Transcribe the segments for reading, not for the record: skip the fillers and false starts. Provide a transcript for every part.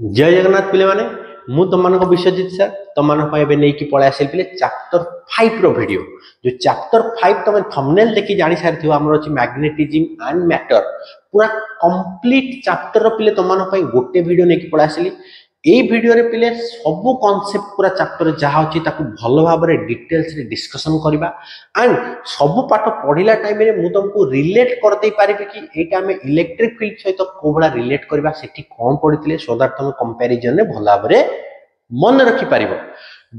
जय जगन्नाथ पिले माने मु तुम विश्वजित सर तुम नहीं पलि आस पे चैप्टर 5 रो वीडियो जो चैप्टर 5 तुम थंबनेल देखि जानि सारि आमर अछि मैग्नेटिज्म एंड मैटर पूरा कंप्लीट चैप्टर पिले तुम गोटे वीडियो नहीं पलि आसली एई वीडियो रे पिले सब कांसेप्ट पूरा चैप्टर जहाँ अच्छी भल भाव में डिटेल्स रे डिस्कशन करबा एंड सब पाठ पढ़िला टाइम रे मु तुमको रिलेट कर दे पारिबे कि एटा में इलेक्ट्रिक फील्ड सहित को भला रिलेट करबा सेठी कोन पढ़िथिले सो दैट तुम कंपैरिजन रे भल भाव में मन रखि पारिबो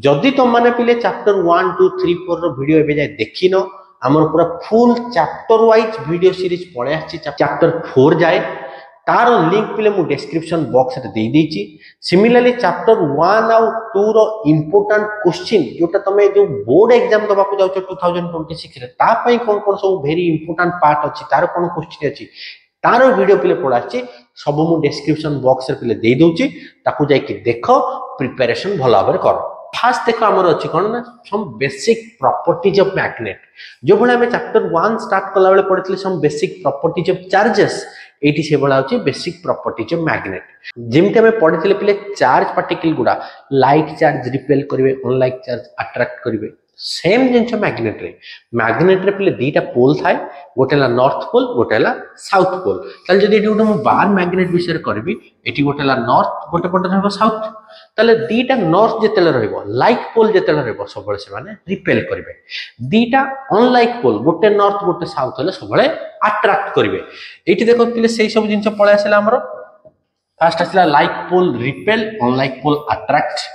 जदि तुम माने पिले चैप्टर 1 2 3 4 रो वीडियो एबे जाय देखिनो हमर पूरा full chapter wise video series पळे आछि चैप्टर 4 जाय तार लिंक पिले मु डिस्क्रिप्शन बॉक्स रे दे देछि सिमिलरली चैप्टर 1 और 2 रो इंपोर्टेंट क्वेश्चन जोटा तमे जो बोर्ड एग्जाम दबा को जाउछ 2026 रे ता पई कोन कोन सब वेरी इंपोर्टेंट पार्ट अछि तार कोन क्वेश्चन अछि तार वीडियो पिले पढाछि सब मु डिस्क्रिप्शन बॉक्स रे पिले दे दोछि ताकू जाय कि देखो प्रिपरेशन भला भाबरे करो फास्ट देखो हमर अछि कोन ना some basic properties of magnet जो भला हमें चैप्टर 1 स्टार्ट कला बेले पढितले some basic properties of charges एटी से बड़ा होची बेसिक प्रॉपर्टीज ऑफ मैग्नेट जेमते हमें पढितले पिले चार्ज पार्टिकल गुडा लाइक चार्ज रिपेल करिवे अनलाइक चार्ज अट्रैक्ट करिवे सेम जिंस मैग्नेट रे पिले दीटा पोल थाए गोटेला नॉर्थ पोल गोटेला साउथ पोल ताले जदी एटी गोटे मु बार मैग्नेट विषय करबी एटी गोटेला नॉर्थ गोटे पटे रहबो साउथ ताले दीटा नॉर्थ जेतेले रहबो लाइक पोल जेतेले रहबो सबले से माने रिपेल करिवे दीटा अनलाइक पोल गोटे नॉर्थ गोटे साउथ हले सबले अट्रैक्ट करिवे एटी देखो पिले सेही सब जिंस पळे आसेला हमरो फर्स्ट आसेला like pole repel unlike pole attract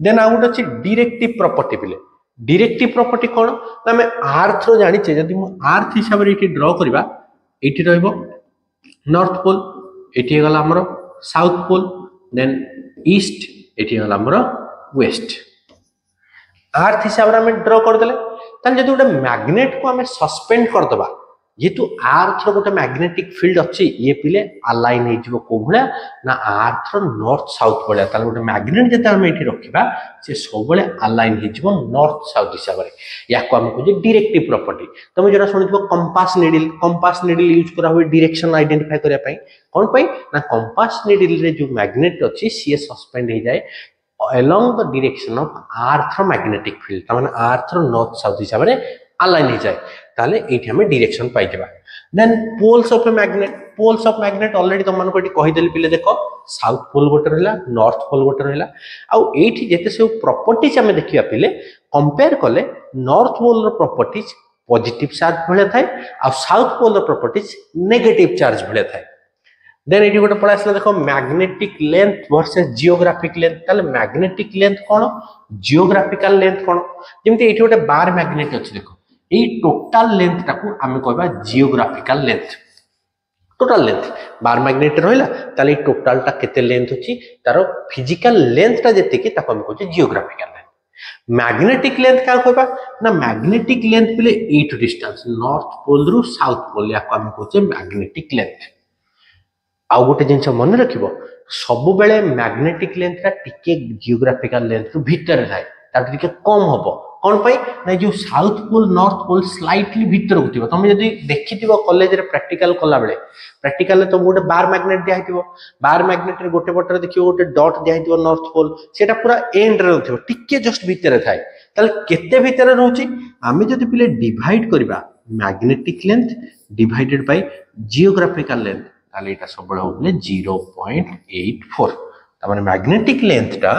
then आ गोटे अछि डायरेक्टिव प्रॉपर्टी पिले डायरेक्टिव प्रॉपर्टी कौन ना अर्थ रो जानी चाहिए जदि मु अर्थ हिसाब रे एठी ड्रॉ करबा एठी रहबो नॉर्थ पोल एठी गला हमरो साउथ पोल देन ईस्ट एठी गला हमरो वेस्ट अर्थ हिसाब रे हम ड्रॉ कर देले तन जदि गोटे मैग्नेट को हम सस्पेंड कर दबा जेतु अर्थ रो गोटे मैग्नेटिक फील्ड अछि ये पिले अलाइन हे जिवो को भला ना अर्थ रो नॉर्थ साउथ भला ताले गोटे मैग्नेट जेते हम एठी रखिबा से सबले अलाइन हे जिवो नॉर्थ साउथ हिसाब रे या को हम को जे डायरेक्टिव प्रॉपर्टी तुम जरा सुनिथिबो कंपास नीडल यूज करा हुए डायरेक्शन आइडेंटिफाई करिया पई कोन पई ना कंपास नीडल रे जो मैग्नेट अछि सी सस्पेंड हे जाय along the direction of earth रो मैग्नेटिक फील्ड तमाने अर्थ रो नॉर्थ साउथ हिसाब रे अलाइन हे जाय ताले एठी हमें डायरेक्शन पाई जबा then poles of magnet already तुम मानको एठी कहि देली पिले देखो साउथ पोल गोटे रहला नॉर्थ पोल गोटे रहला आ एठी जेते से प्रॉपर्टीज हमें देखिया पिले कंपेयर करले नॉर्थ पोल रो प्रॉपर्टीज पॉजिटिव चार्ज भले थाए आ साउथ पोल रो प्रॉपर्टीज नेगेटिव चार्ज भले थाए देन एठी गोटे पड़ा आसला देखो magnetic length versus geographic length ताले मैग्नेटिक लेंथ कोन जियोग्राफिकल लेंथ कोन जेमति एठी गोटे बार मैग्नेट अछि देखो ए टोटल लेंथ टाकू आमे कहबा geographical length total length bar magnet रहला ताले टोटल टा केते लेंथ अछि तारो फिजिकल लेंथ टा जेते कि ताको हम कहै जियोग्राफिकल लेंथ मैग्नेटिक लेंथ का कहबा ना मैग्नेटिक लेंथ पिले एट डिस्टेंस नॉर्थ पोल रु साउथ पोल या को हम कहै मैग्नेटिक लेंथ आ गोटे जिंस मन रखिबो सब बेले मैग्नेटिक लेंथ रा टिके जियोग्राफिकल लेंथ रु भीतर थाए तार टिके कम होबो कोन पई ना जो south pole north pole slightly भीतर होतिबो तुम जदी देखितिबो कॉलेज रे प्रैक्टिकल कला बेले प्रैक्टिकल रे तुम गोटे बार मैग्नेट दिया हितिबो बार मैग्नेट रे गोटे पटर देखिबो गोटे डॉट दिया हितिबो नॉर्थ पोल सेटा पूरा एंड रे होतिबो टिके जस्ट भीतर थाए ताले केते भीतर रहउची आमे जदी पिले डिवाइड करबा magnetic length divided by geographical length ताले एटा सबले होबले 0.84 त माने मैग्नेटिक लेंथ टा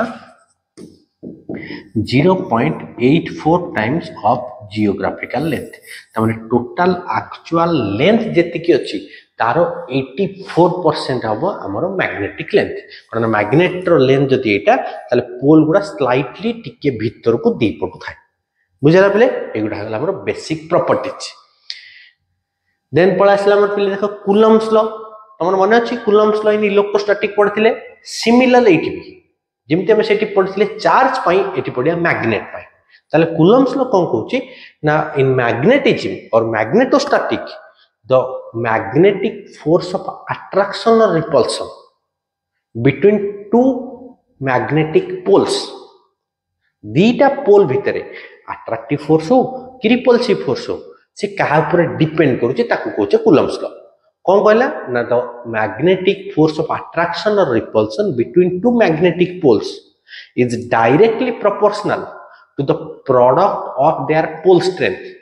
0.84 टाइम्स ऑफ जियोग्राफिकल लेंथ तमाने टोटल एक्चुअल लेंथ जेति की अछि तारो 84% हबो हमरो मैग्नेटिक लेंथ कारण मैग्नेट रो लेंथ जति एटा ताले पोल गुडा स्लाइटली टिके भीतर को दी पटु थाए बुझला पले एगुडा हला हमरो बेसिक प्रॉपर्टीज देन पळा असला हमर पले देखो कूलम्स लॉ तमन मन अछि कूलम्स लॉ इन इलेक्ट्रोस्टैटिक पढथिले सिमिलर एटी भी जेमते हम सेठी पढथिले चार्ज पई एटी पडिया मैग्नेट पई ताले कूलम्स लॉ कोन कहउची ना इन मैग्नेटिज्म और magnetostatic the magnetic force of attraction और repulsion between two magnetic poles दीटा पोल भितरे अट्रैक्टिव फोर्स हो कि रिपल्सिव फोर्स हो से कहा ऊपर डिपेंड करूची ताकू कहउचे कूलम्स लॉ कौन कहला ना the magnetic force of attraction और repulsion between two magnetic poles is directly proportional to the product of their pole strength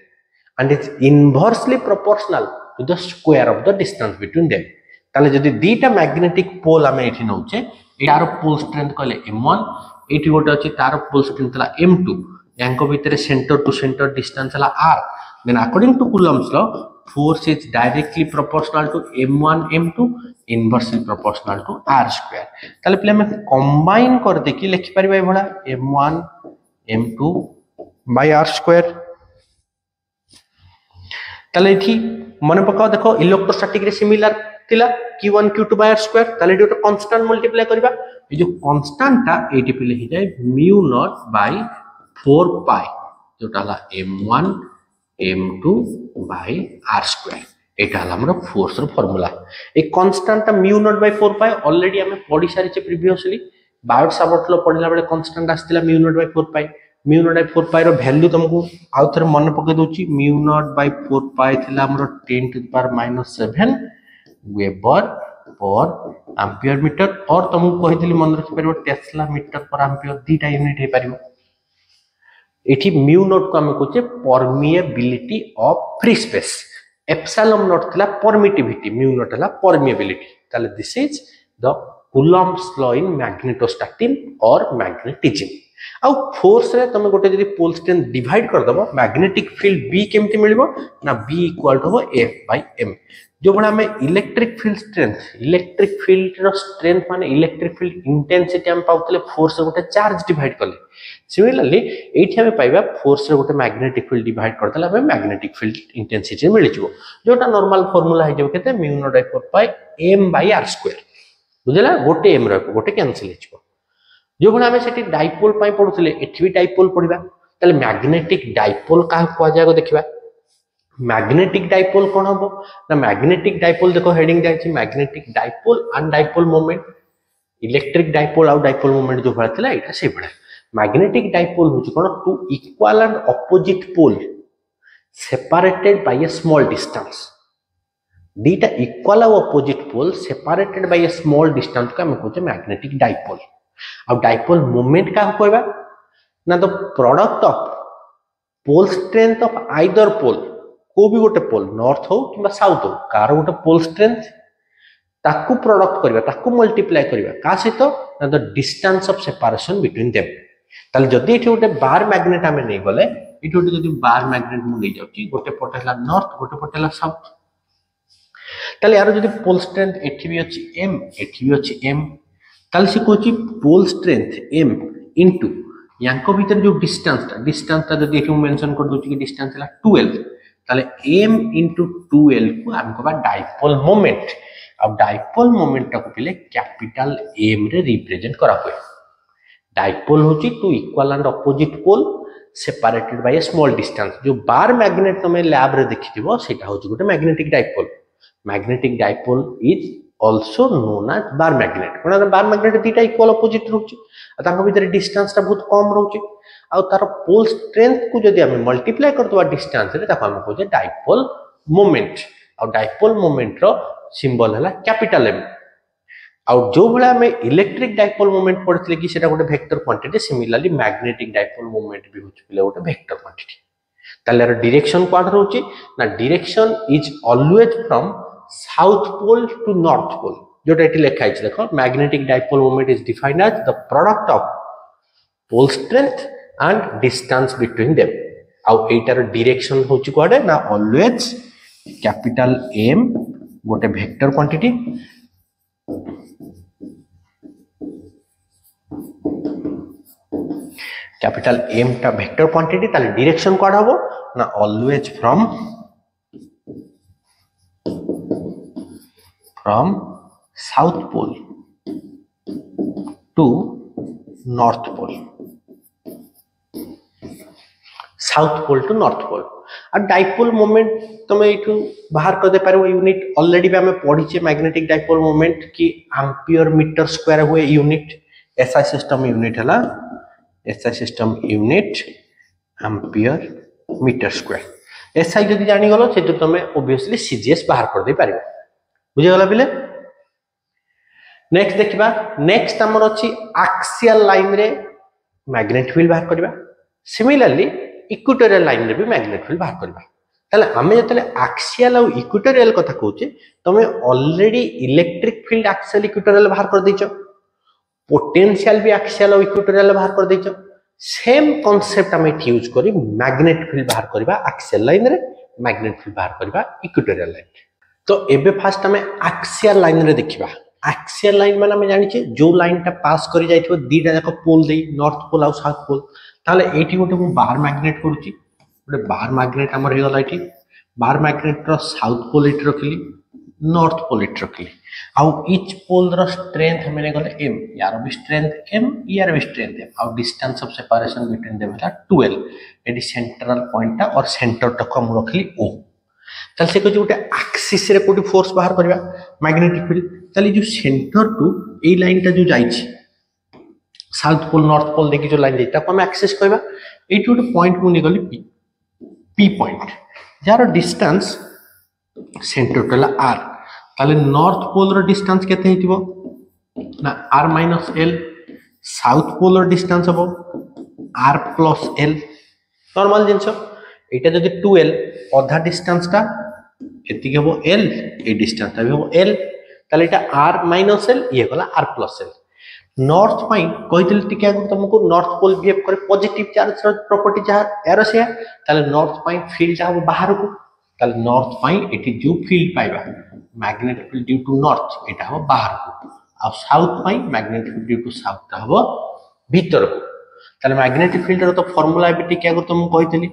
and is inversely proportional to the square of the distance between them. ताले जदि दीटा magnetic pole आमे एठी नउचे यार pole strength कहले m1 एठी गोटे अछि तार पोल स्ट्रेंथ ला m2 यांको भितरे सेंटर टू सेंटर डिस्टेंस ला r then according to Coulomb's law force is directly proportional to m1 m2 inversely proportional to r square. ताले पले हम कंबाइन कर दे कि लिखि परिबा ए भला m1 m2 by r square. ताले इथि मन पकाओ देखो इलेक्ट्रोस्टैटिक रे सिमिलर थिला q1 q2 by r square ताले एटी कांस्टेंट मल्टीप्लाई करबा ए जो कांस्टेंट ता एटी पले ही जाय mu naught by 4 pi जोटा ला m1 m2 by r square एटा हला हमर फोर्स रो फार्मूला ए कांस्टेंट ता mu naught by 4 pi already हमें पढी सारी छे प्रीवियसली बायोट सावर्ट लो पढिला बेले कांस्टेंट आस्तिला mu naught by 4 pi mu naught by 4 pi रो वैल्यू तुमको आउ थरे मन पके दोची mu naught by 4 pi थिला हमरो 10 to the power -7 weber per ampere metre और तुमको कहितली मन रखि परबो टेस्ला मीटर पर एम्पियर दीटा यूनिट हे परबो एठी mu naught को हम कहचे permeability of free space epsilon naught थिला परमिटिविटी mu naught हला परमिएबिलिटी ताले this is the Coulomb's law in magnetostatics or magnetism. आउ फोर्स रे तुम गोटे जदी पोल स्ट्रेंथ डिवाइड कर दबो मैग्नेटिक फील्ड B केमति मिलबो ना B equal to F by M जो बडा में इलेक्ट्रिक फील्ड रो स्ट्रेंथ माने इलेक्ट्रिक फील्ड इंटेंसिटी हम पाउतले फोर्स रे गोटे चार्ज डिवाइड करले सिमिलरली एठी हम पाइबा फोर्स रे गोटे मैग्नेटिक फील्ड डिवाइड करतला हमें मैग्नेटिक फील्ड इंटेंसिटी मिल जिवो जोटा नॉर्मल फार्मूला है जो केते mu naught by 4 pi M by r square बुझला गोटे m रो गोटे कैंसिल हो जिवो जो बना हमें सेठी डाइपोल पाई पडुतले एठी भी डाइपोल पडिबा तले मैग्नेटिक डाइपोल का को जायगो देखिबा मैग्नेटिक डाइपोल कोन हबो ना मैग्नेटिक डाइपोल देखो हेडिंग जाय छी magnetic dipole and dipole moment electric dipole आउ डाइपोल मोमेंट जो भरतला एटा से बडा मैग्नेटिक डाइपोल होची कोन two equal and opposite pole separated by a small distance दीटा इक्वल और opposite pole separated by a small distance का हम कहते मैग्नेटिक डाइपोल अब डाइपोल मोमेंट का कहबा ना the product of pole strength of either pole को भी गोटे पोल नॉर्थ हो किबा साउथ हो कार गोटे पोल स्ट्रेंथ ताकू प्रोडक्ट करबा ताकू मल्टीप्लाई करबा का सहित ना the distance of separation between them ताले जदी एठी गोटे बार मैग्नेट हमें नै गले एठी गोटे जदी बार मैग्नेट मु नै जाउची गोटे पटेला नॉर्थ गोटे पटेला साउथ ताले यार जदी पोल स्ट्रेंथ एठी भी अछि m एठी भी अछि m ताले से कोची पोल स्ट्रेंथ m इनटू यांको भीतर जो डिस्टेंस ता जदी एठी मेंशन कर दोची कि डिस्टेंस हला 12 ताले m इनटू 12 को हम कहबा डाइपोल मोमेंट अब डाइपोल मोमेंट को पहले कैपिटल M रे रिप्रेजेंट करा हुए डाइपोल होची two equal and opposite pole separated by a small distance जो बार मैग्नेट तमे लैब रे देखिथिबो सेटा होची गोटे magnetic dipole is also known as bar magnet कोना बार मैग्नेट दीटा इक्वल ऑपोजिट रहउची आ ताको भीतर डिस्टेंस ता बहुत कम रहउची आ तार पोल स्ट्रेंथ को जदी हम मल्टीप्लाई करतबा डिस्टेंस रे ताको हम कहजे डाइपोल मोमेंट आ डाइपोल मोमेंट रो सिंबल हला कैपिटल M आ जो भला में इलेक्ट्रिक डाइपोल मोमेंट पड़थले कि सेटा गोटे vector quantity similarly magnetic dipole moment भी होची पले गोटे वेक्टर क्वांटिटी ताले डायरेक्शन क्वाड रहउची ना direction is always from south pole to north pole जो एटी लिखा है देखो magnetic dipole moment is defined as the product of pole strength and distance between them आउ एटार डायरेक्शन होची कोडे ना ऑलवेज कैपिटल M गोटे वेक्टर क्वांटिटी कैपिटल M टा वेक्टर क्वांटिटी ताले डायरेक्शन कोड हबो ना always from south pole to north pole south pole to north pole आ डाइपोल मोमेंट तमे इठू बाहर कर दे पारो यूनिट ऑलरेडी भी हमें पढ़ी छे मैग्नेटिक डाइपोल मोमेंट की एम्पियर मीटर स्क्वायर हुए यूनिट एसआई सिस्टम यूनिट हला SI system unit ampere metre square SI जदी जानि गलो से तो तमे ऑब्वियसली सीजीएस बाहर कर दे पारिबो बुझीगला पिले नेक्स्ट देखिबा नेक्स्ट हमर अछि एक्सियल लाइन रे मैग्नेटिक फील्ड बाहर करबा सिमिलरली इक्वेटोरियल लाइन रे भी मैग्नेटिक फील्ड बाहर करबा ताले हमें जतले एक्सियल और इक्वेटोरियल कथा कहूचे तमे already electric field axial equatorial बाहर कर दैछो पोटेंशियल भी एक्सियल और इक्वेटोरियल बाहर कर दैछो सेम कांसेप्ट हमें यूज करी मैग्नेटिक फील्ड बाहर करबा एक्सियल लाइन रे मैग्नेटिक फील्ड बाहर करबा इक्वेटोरियल लाइन तो एबे फास्ट हमें एक्सियल लाइन रे देखिबा एक्सियल लाइन माने हमें जानि छे जो लाइन टा पास करी जाइछो दीटा जाक पोल देई नॉर्थ पोल और साउथ पोल ताले एठी गोटे मु बाहर मैग्नेट करूची गोटे बाहर मैग्नेट हमर हे गला एठी बाहर मैग्नेट रो साउथ पोल एठी रखली नॉर्थ पोल एठी रखली आउ ईच पोल रो स्ट्रेंथ हमें गले m यार भी स्ट्रेंथ m यार भी स्ट्रेंथ m आउ distance of separation between them हला 12 एडी सेंट्रल पॉइंट टा और सेंटर तक हम रखली o तल से कोइ गोटे एक्सिस रे कोटी फोर्स बाहर करबा मैग्नेटिक फील्ड तल जो सेंटर टू ए लाइन टा जो जाई छी साउथ पोल नॉर्थ पोल देखि जो लाइन देता को हम एक्सिस कहबा एठी गोटे पॉइंट मु निगली p पॉइंट जार डिस्टेंस सेंटर टू r ताले नॉर्थ पोल रो डिस्टेंस केते हेतिबो ना r minus l south pole रो डिस्टेंस हबो r प्लस l नॉर्मल जिंसो एटा जदि 2l आधा डिस्टेंस ता एति हबो l ए डिस्टेंस ता हबो l ताले एटा r माइनस l ये गला r प्लस l नॉर्थ पाई कहितल टिके आगु तुमको नॉर्थ पोल बिहेव करे पॉजिटिव चार्ज प्रॉपर्टी जहा एरो से ताले नॉर्थ पाई फील्ड जा बाहर को ताले नॉर्थ पाई एटी जो फील्ड पाइबा magnetic field due to north एटा हो बाहर को आ साउथ पाई magnetic field due to south ता हो भीतर को ताले मैग्नेटिक फील्ड रो तो फार्मूला बि टिके आगु तुम कहितली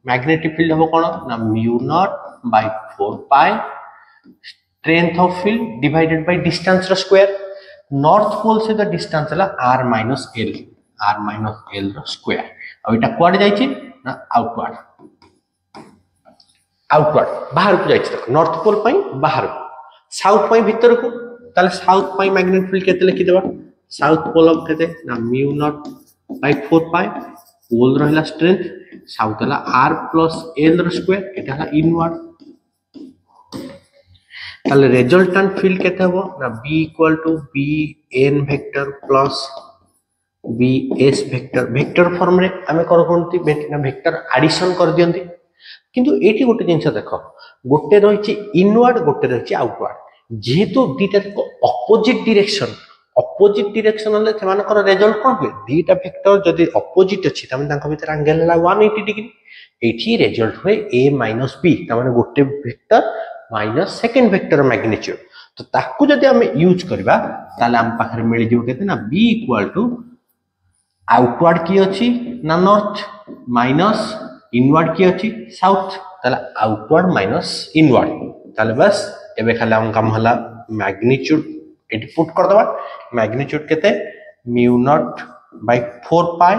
मैग्नेटिक फील्ड हो कोन ना mu naught by 4 pi strength of field divided by distance रो स्क्वायर नॉर्थ पोल से द डिस्टेंस हला r माइनस l रो स्क्वायर अब एटा क्वाड जाई छी ना आउटवर्ड बाहर को जाई छी देखो नॉर्थ पोल पई बाहर साउथ पई भीतर को ताले साउथ पई मैग्नेटिक फील्ड केते लिखि देबा साउथ पोल ऑफ केते ना म्यू नॉट बाय 4 पाई पोल रहला स्ट्रेंथ साउथ हला r प्लस l रो स्क्वायर एटा हला इनवर्ड ताले रिजल्टेंट फील्ड केते हो ना b equal to b n vector plus b s vector vector form रे हमें कर कोनती वेक्टर एडिशन कर दियंती किंतु एठी गोटे जिंस देखो गोटे रहिछि इनवर्ड गोटे रहिछि आउटवर्ड जेहेतु दीटा को अपोजिट डायरेक्शन ले सेमानकर रिजल्ट कोन होय दीटा वेक्टर जदी अपोजिट अछि तमे तांको भीतर एंगल ला 180 डिग्री एठी रिजल्ट होय a माइनस b तमाने गोटे vector minus second vector magnitude तो ताकू जदी हम यूज करबा ताले हम पाखर मिल जिवो केते ना b इक्वल टू आउटवर्ड की अछि ना नॉर्थ माइनस इनवर्ड की अछि साउथ ताले आउटवर्ड माइनस इनवर्ड ताले बस एबे खाली हम काम हला मैग्नीट्यूड एटी पुट कर दबा मैग्नीट्यूड केते mu naught by 4 pi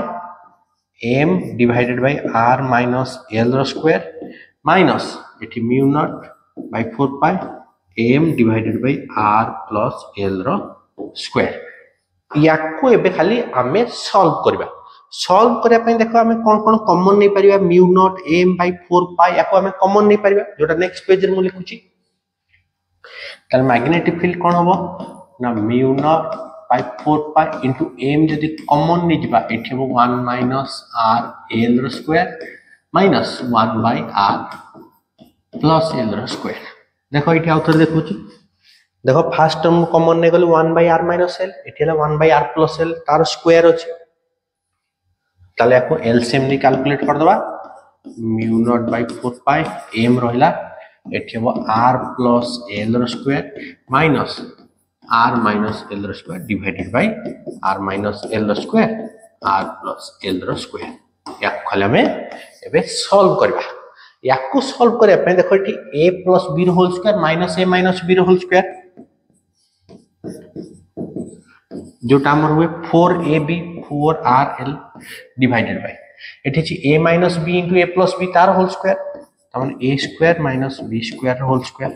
m divided by r minus l रो स्क्वायर माइनस एटी mu naught by 4 pi m divided by r plus l रो स्क्वायर याको एबे खाली हमें सॉल्व करबा पई देखो हमें कोन कोन कॉमन नै परिबा mu naught m by 4 pi याको हमें कॉमन नै परिबा जोटा नेक्स्ट पेज रे मु लिखुची ताल मैग्नेटिक फील्ड कोन होबो ना mu naught by 4 pi into m जदी कॉमन नै जिबा एठी हो 1 minus r l रो square minus 1 by r plus l रो स्क्वायर देखो इठी आउथर देखुची देखो फर्स्ट टर्म कॉमन नै गले 1 by r minus l एठी हला 1 by r plus l तार स्क्वायर अछि ताले को एलसीएम नि कैलकुलेट कर दबा mu naught by 4 pi m रहला एठी हो r plus l रो square minus r minus l रो square divided by r minus l रो स्क्वायर r plus l रो स्क्वायर या खाली में एबे सॉल्व करबा याकू सॉल्व करे पे देखो एठी a plus b whole square minus a minus b whole square जोटा हमर हुए 4ab 4rl डिवाइडेड बाय एठी छी a minus b into a plus b तार होल स्क्वायर तमन a square minus b square whole square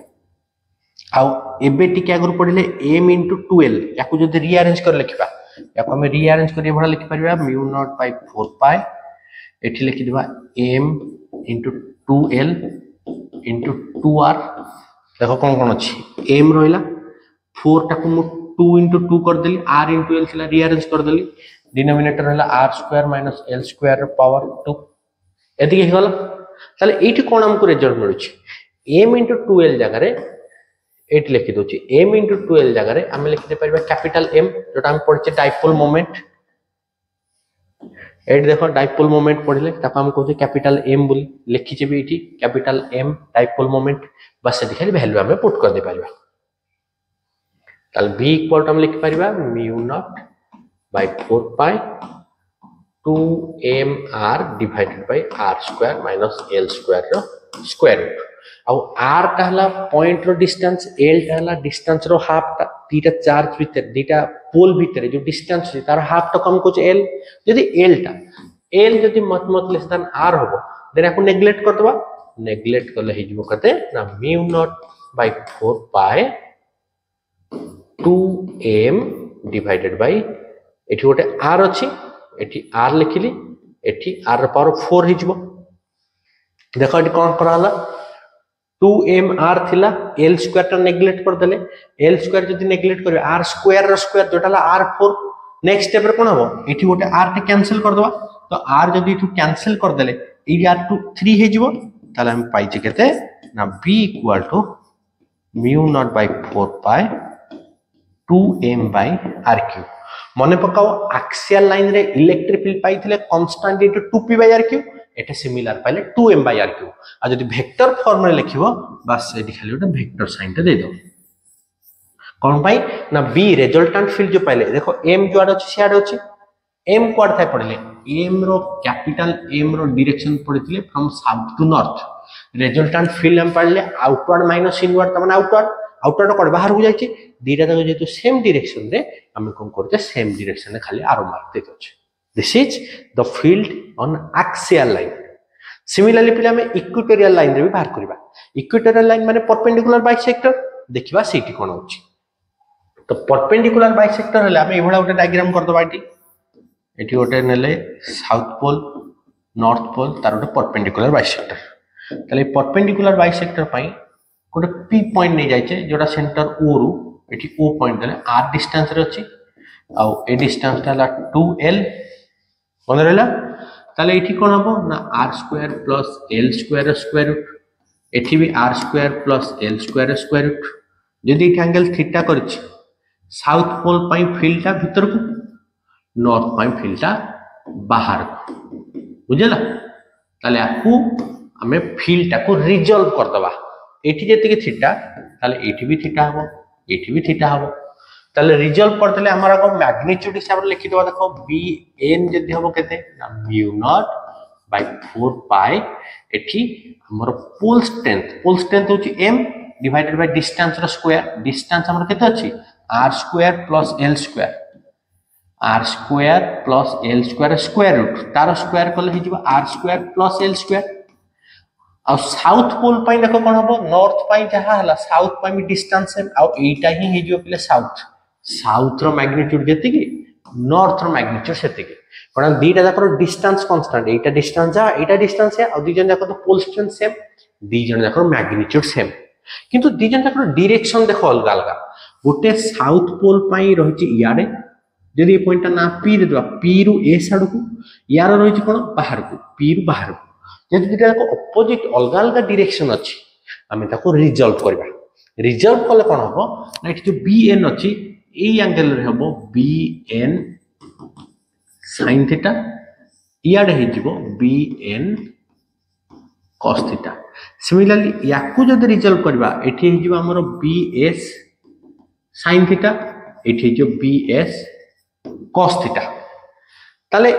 आ एबे टिके अगर पढिले m into 2l याकू जदी रीअरेंज कर लिखबा याकू हम रीअरेंज करिए भरा लिखि परबा म्यू नॉट बाय 4 पाई एठी लिखि दिबा m into 2l into 2r देखो कौन कौन अच्छी एम रहा 4 टाक 2 into 2 करदेली r into l थिला रीअरेंज करदेली डिनोमिनेटर है r square minus l square power 2 एति हे गला ताले एठी कोन हमको रिजल्ट मिलुची m into 2l जगह रे एठी लिखि दोची m into 2l जगह रे हम लिखि दे परबा कैपिटल m जोटा हम पढ़चे डाइपोल मोमेंट एट देखो डाइपोल मोमेंट पढ़ले तापा हम कहते कैपिटल m बोली लिखिचे भी एठी कैपिटल m डाइपोल मोमेंट बस एठी खाली वैल्यू हम पुट कर दे परबा ताल b इक्वल टू हम लिखि परबा mu naught by 4 pi 2mr divided by r square minus l square row square root आउ r टा हला पॉइंट रो डिस्टेंस l टा हला डिस्टेंस रो हाफ टा दीटा चार्ज भीतर दीटा पोल भीतर जो डिस्टेंस है तार हाफ टा कम कुछ l यदि l जदि मत लेस देन r होबो देन आपको नेग्लेक्ट कर दबा नेग्लेक्ट करले हे जबो कते ना mu naught by 4 pi 2m divided by एठी गोटे r अछि एठी r लिखिली एठी r पावर 4 हे जबो देखो एठी कोन कराला 2mr थिला l स्क्वायर टा नेग्लेक्ट कर देले l स्क्वायर जदि नेग्लेक्ट करियो r square rho square जोटाला r4 next step रे कोन हबो एठी गोटे r टे कैंसिल कर दबा तो r जदि एठू कैंसिल कर देले ई r2 3 हे जबो ताले हम पाइ जे केते ना b equal to mu naught by 4 pi 2m by r cube मने पकाओ एक्सियल लाइन रे इलेक्ट्रिक फील्ड पाइथिले constant into 2p by r cube एटा सिमिलर पाइले 2m by r cube आ जदि वेक्टर फॉर्म रे लिखिबो बस एठी खाली ओटा वेक्टर साइन टे दे दो कोन पाई ना b रिजल्टेंट फील्ड जो पाइले देखो m जो आड अछि सियाड अछि m क्वाड थाय पड़ले m रो कैपिटल m रो डायरेक्शन पड़िथिले from south to north resultant field हम पड़ले आउटवर्ड माइनस इनवर्ड त माने आउटवर्ड कोड बाहर हो जायछि दीटा तक जेतु सेम डायरेक्शन रे हम कोन करते सेम डायरेक्शन रे खाली आरो मार्क देते अछि this is the field on axial line similarly पिला में इक्वेटोरियल लाइन रे भी बाहर करबा इक्वेटोरियल लाइन माने परपेंडिकुलर बाइसेक्टर देखिबा सेठी कोन होछि तो परपेंडिकुलर बाइसेक्टर हले हम एभला गोटे डायग्राम कर दबा एठी गोटे नेले साउथ पोल नॉर्थ पोल तार गोटे परपेंडिकुलर बाइसेक्टर तले परपेंडिकुलर बाइसेक्टर पई गोटे p पॉइंट नै जाय छै जोटा सेंटर o रु एठी o पॉइंट देले r डिस्टेंस रे अछि आ ए डिस्टेंस ताला 2l कोन रहला ताले एठी कोन हबो ना r square plus l square square root एठी भी r square plus l square square root जदि एठी एंगल थीटा करछि साउथ पोल पई फील्ड ता भीतर को नॉर्थ पई फील्ड ता बाहर को बुझला ताले आकू हमें फील्ड ता को रिजॉल्व कर दबा एठी जेते के थीटा ताले एठी भी थीटा हबो एठी भी थीटा हबो ताले रिजॉल्व कर देले हमरा को मैग्नीट्यूड हिसाब रे लिखि दबा देखो bn जदि हबो केते ना mu naught by 4 pi एठी हमर पोल स्ट्रेंथ होची m डिवाइडेड बाय डिस्टेंस रो स्क्वायर डिस्टेंस हमर केते अछि r square plus l square r square plus l square square root तार स्क्वायर कले हि जिवो r square plus l square आ साउथ पोल पई देखो कोन हबो नॉर्थ पई जहा हला साउथ पई भी डिस्टेंस है आ एटा ही हे जो पिले साउथ रो मैग्नीट्यूड जेति की नॉर्थ रो मैग्नीट्यूड सेति की कोन दीटा जाकर डिस्टेंस कांस्टेंट एटा डिस्टेंस है आ दी जन जाकर तो पोल स्ट्रेंथ सेम दी जन जाकर मैग्नीट्यूड सेम किंतु दी जन जाकर डायरेक्शन देखो अलग अलग गोटे साउथ पोल पई रहिछि याडे जदि ए पॉइंट ना p दे दबा p रु a साइड को यार रहिछि कोन बाहर को p रु बाहर को जदि दिटा को ऑपोजिट अलग अलग डायरेक्शन अछि हमें ताको रिजॉल्व करबा रिजॉल्व कले कोन हबो ना एठी जो bn अछि ए एंगल रे हबो bn sin थीटा याड हे जिवो bn cos थीटा सिमिलरली याकू जदि रिजॉल्व करबा एठी हे जिवो हमरो bs sin थीटा एठी जो bs cos थीटा ताले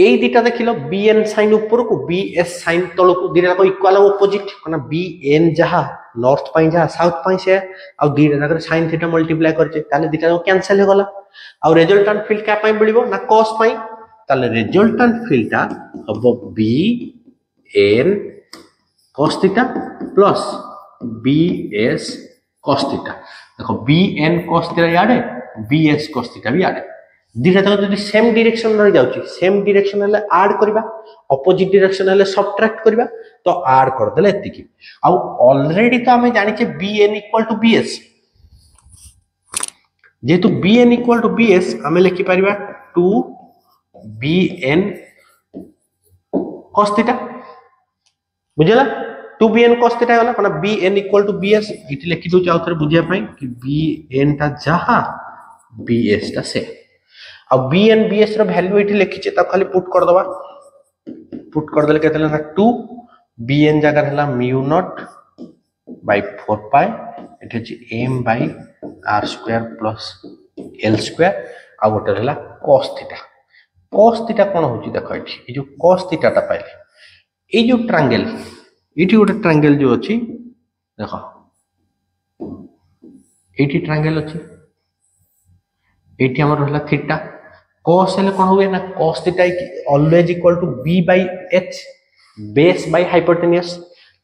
एई दिटा देखिलो bn sin ऊपर को bs sin तळ को दिटा को इक्वल ऑपोजिट कोना bn जहा नॉर्थ पई जहा साउथ पई से आ दिटा जाकर sin थीटा मल्टीप्लाई करचे ताले दिटा को कैंसिल हो गला आ रिजल्टेंट फील्ड का पई मिलिबो ना cos पई ताले रिजल्टेंट फील्ड ता हबो bn cos theta plus bs cos theta देखो bn cos थीटा याडे bs cos थीटा भी याडे दुटा तक जब सेम डायरेक्शन रही जाउची सेम डायरेक्शन हेले ऐड करबा अपोजिट डायरेक्शन हेले सबट्रैक्ट करबा तो ऐड कर देले एतिकी आ ऑलरेडी तो हमें जानि छे bn = bs जेतु bn = bs हमें लिखि परिबा 2bn cos थीटा बुझला 2bn cos थीटा गला कोना bn = bs इति लिखि दउ चाउ थरे बुझिया पई कि bn ता जहा bs ता से अब bn bs रो वैल्यू इति लिखि छे ता खाली पुट कर दबा पुट कर देले केतले ना 2 bn जगह हला μ0 by 4 pi इति छि m by r square plus l square आ गोटे हला cos थीटा कोन होची देखो इति ए जो cos थीटा ता पाइले ए जो ट्रायंगल इति गोटे ट्रायंगल जो अछि देखो एटी ट्रायंगल अछि एटी हमर हला थीटा cos हेले कोन होवे ना cos theta always equal to b by h base by hypotenuse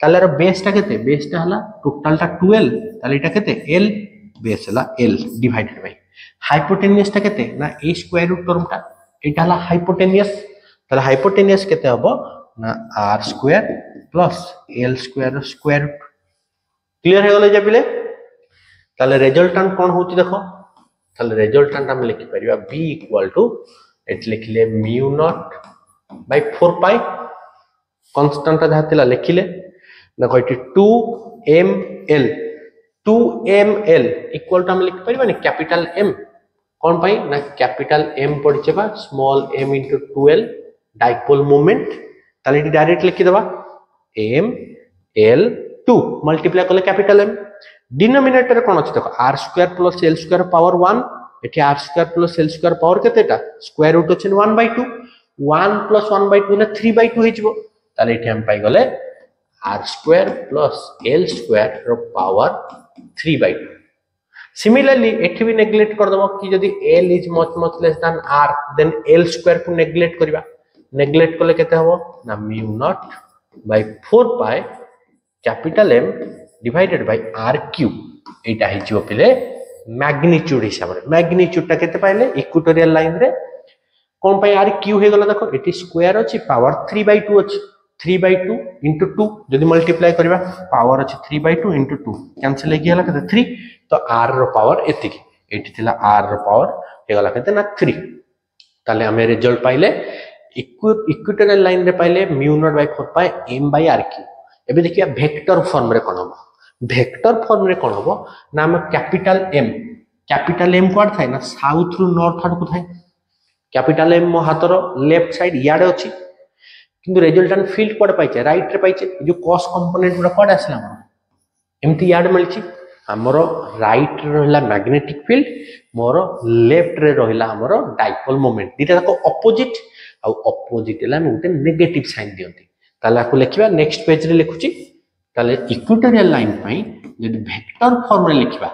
ताले रो बेस ता केते बेस ता हला टोटल ता 12 ताले एटा केते l बेस हला l डिवाइडेड बाय हाइपोटेन्यूस ता केते ना a स्क्वायर रूट टर्म ता एटा हला हाइपोटेन्यूस ताले हाइपोटेन्यूस केते हबो ना r square plus l square square root clear हे गले जे पिले ताले रिजल्टेंट कोन होची देखो ताले रिजल्टेंट हम लिखि परिबा b = एट लिखले μ0 by 4 pi कांस्टेंट धातिला लिखिले देखो इति 2ml 2ml इक्वल टू हम लिखि परिबा नि कैपिटल m कोन पाई ना कैपिटल m पडिचे बा small m * 2l dipole moment ताले इति डायरेक्ट लिखि देबा m l 2 मल्टीप्लाई करले कैपिटल m डिनोमिनेटर कोन अछि देखो r square plus l square power 1 एठी r square plus l square power केतेटा स्क्वायर रूट अछि 1/2 1 + 1/2 ने 3/2 हेजबो ताले एठी हम पाई गले r square plus l square रो पावर 3/2 सिमिलरली एठी भी नेग्लेक्ट कर दबो कि यदि l is much less than r then l square को नेग्लेक्ट करबा नेग्लेक्ट करले केते हबो ना μ0 by 4 pi कैपिटल M divided by r cube एटा हिजो पिले मैग्नीट्यूड हिसाब रे मैग्नीट्यूड ता केते पाइले इक्वेटोरियल लाइन रे कोन पाई r क्यूब हे गला देखो एटी स्क्वायर अछि पावर 3/2 अछि 3/2 into 2 जदि मल्टीप्लाई करबा पावर अछि 3/2 into 2 कैंसिल हे गेला केते 3 तो r रो पावर एतिकी एटी थिला r रो पावर हे गला केते ना 3 ताले हमें रिजल्ट पाइले इक्वेटोरियल लाइन रे पाइले μ0 by 4 pi m by r cube एबे देखिया वेक्टर फॉर्म रे कोन हो वेक्टर फॉर्म रे कोन हो ना हम कैपिटल M कोड थाय ना साउथ रु नॉर्थ आड को थाय कैपिटल M मो हातर लेफ्ट साइड याडे अछि किंतु रिजल्टेंट फील्ड कोड पाइचे राइट रे पाइचे जो कॉस कंपोनेंट गुडा कोड आसला हमर एमती याड मिलछि हमर राइट रे रहला मैग्नेटिक फील्ड मोर लेफ्ट रे रहला हमर डाइपोल मोमेंट दिटा को ऑपोजिट आ ऑपोजिट हला हम गुटे नेगेटिव साइन दियंती ताला को लिखिबा नेक्स्ट पेज रे लिखुची ताले इक्वेटोरियल लाइन पई यदि वेक्टर फॉर्म रे लिखिबा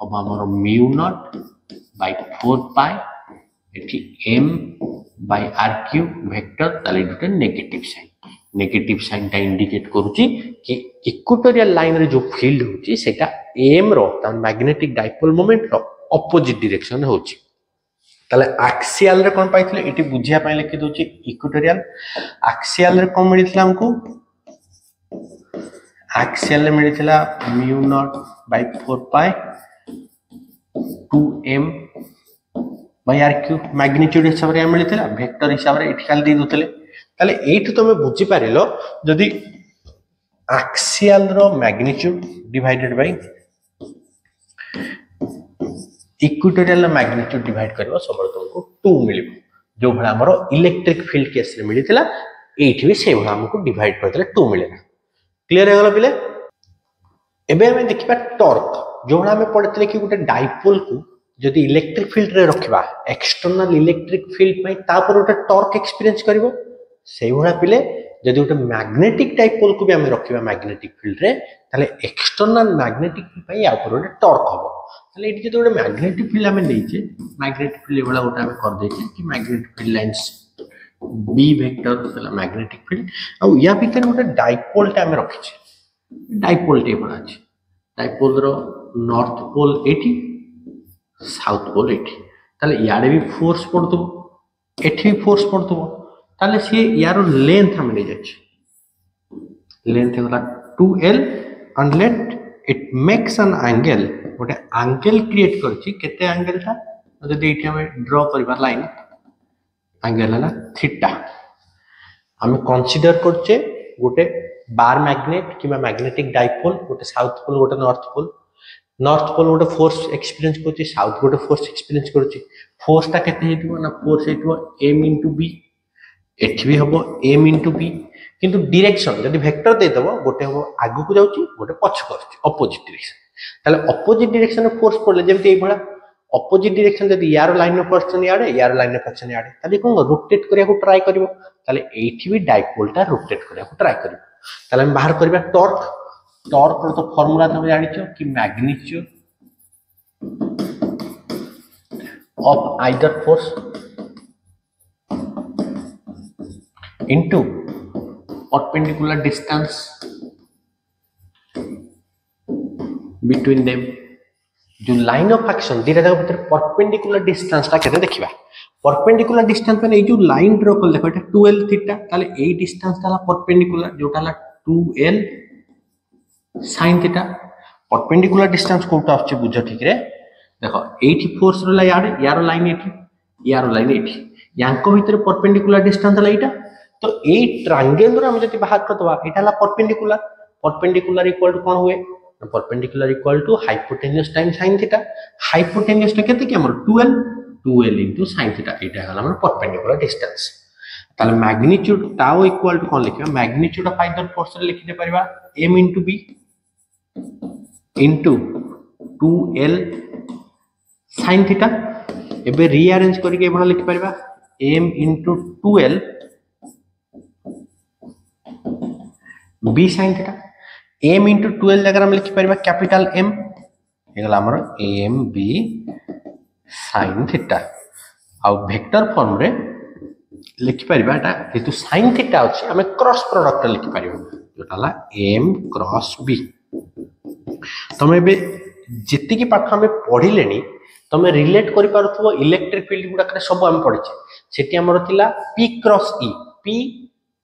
अब हमर μ0 by 4 pi एठी m by r cube vector ताले गुटे नेगेटिव साइन ता इंडिकेट करूची कि इक्वेटोरियल लाइन रे जो फील्ड होची सेटा m रो ता मैग्नेटिक डाइपोल मोमेंट रो ऑपोजिट डायरेक्शन होची ताले एक्सियल रे कोन पाइथिले एटी बुझिया पय लिखि दोची इक्वेटोरियल एक्सियल रे कोन मिलिथिला हमको एक्सियल रे मिलिथिला μ0 by 4 pi 2m by r cube magnitude हिसाब रे मिलिथिला वेक्टर हिसाब रे एठी खाली दे दोतले ताले एठी तमे बुझी पारिलो जदी एक्सियल रो magnitude divided by equatorial magnitude divide करबो सबल तुमको 2 मिलिबो जो भला हमरो इलेक्ट्रिक फील्ड केस रे मिलिथिला एठी भी से भला हमको डिवाइड करतले 2 मिलेला क्लियर हे गला पिले एबे हमें देखिबा टॉर्क जो भला हमें पढितले कि गुटे डाइपोल को जदि इलेक्ट्रिक फील्ड रे रखिबा एक्सटर्नल इलेक्ट्रिक फील्ड पई तापर गुटे टॉर्क एक्सपीरियंस करबो सेही भला पिले जदि गुटे मैग्नेटिक डाइपोल को भी हमें रखिबा मैग्नेटिक फील्ड रे ताले एक्सटर्नल मैग्नेटिक फील्ड पई या ऊपर गुटे टॉर्क हबो ताले एठी जदि गुटे मैग्नेटिक फील्ड हमें लेइचे मैग्नेटिक फील्ड भला गुटे हमें कर देचे कि magnetic field lines b vector तला मैग्नेटिक फील्ड आ या भीतर गुटे डाइपोल ता हमें रखिचे डाइपोल टे भला अछि डाइपोल रो नॉर्थ पोल एठी साउथ पोल एठी ताले यारे भी फोर्स पड़तबो एठी भी फोर्स पड़तबो ताले सी यार लेंथ हम ले जाछि लेंथ होला 2l and let it makes an angle गोटे एंगल क्रिएट करछि केते एंगल था जदि एठी हम ड्रा करबा लाइन एंगल हला थीटा हम कंसीडर करछे गोटे बार मैग्नेट किबा मैग्नेटिक डाइपोल गोटे साउथ पोल गोटे नॉर्थ पोल गोटे फोर्स एक्सपीरियंस करछि साउथ गोटे फोर्स एक्सपीरियंस करछि फोर्स ता केते हेतिबो ना फोर्स हेतिबो m * b एठी भी हबो m * b किंतु डायरेक्शन जदि वेक्टर दे दबो गोटे हबो आगु को जाउछि गोटे पछ करछि अपोजिट डायरेक्शन ताले अपोजिट डायरेक्शन में फोर्स पड़ले जेमति ए भला अपोजिट डायरेक्शन जदि यार लाइन ऑफ एक्शन याडे यार लाइन ऑफ एक्शन याडे ताले कोन रोटेट करिया को ट्राई करबो ताले एठी भी डाइपोलटा रोटेट करिया को ट्राई करबो ताले हम बाहर करबा टॉर्क रो तो फार्मूला तुम जानिछो कि magnitude of either force into perpendicular distance between them जो लाइन ऑफ एक्शन दीटा जगह भीतर परपेंडिकुलर डिस्टेंस ता केते देखिबा परपेंडिकुलर डिस्टेंस माने ए जो लाइन ड्रा कर देखो एटा 12 थीटा ताले ए डिस्टेंस ताला परपेंडिकुलर जोटा ला 2l sin theta perpendicular distance कोटा आछे बुझ ठीक रे देखो एठी फोर्स रो यार लाइन एठी यार लाइन एठी यांको भीतर परपेंडिकुलर डिस्टेंस ला एटा तो ए ट्रायंगल रो हम जति बाहर करतबा एटा ला परपेंडिकुलर इक्वल टू कोन हुए perpendicular equal to hypotenuse time sin theta hypotenuse ता केते कि हमर 2l into sin थीटा एटा हला हमर परपेंडिकुलर डिस्टेंस ताले मैग्नीट्यूड टाउ इक्वल टू कोन लिखिबा मैग्नीट्यूड ऑफ आइदर फोर्स रे लिखि दे परिबा m into b into 2l sin theta एबे रीअरेंज करके एभा लिखि परिबा m into 2l b sin theta m into 2l जगह हम लिखि परिबा कैपिटल m एगला हमर m b sin थीटा आ वेक्टर फॉर्म रे लिखि परिबा एटा जेतु sin थीटा अछि हमें क्रॉस प्रोडक्ट लिखि परिबा जोटाला m क्रॉस b तमे बे जिति की पाठ हमें पढिलेनी तमे रिलेट करि पारथबो इलेक्ट्रिक फील्ड गुडा करे सब हम पढिचे सेठी हमर थिला p cross e p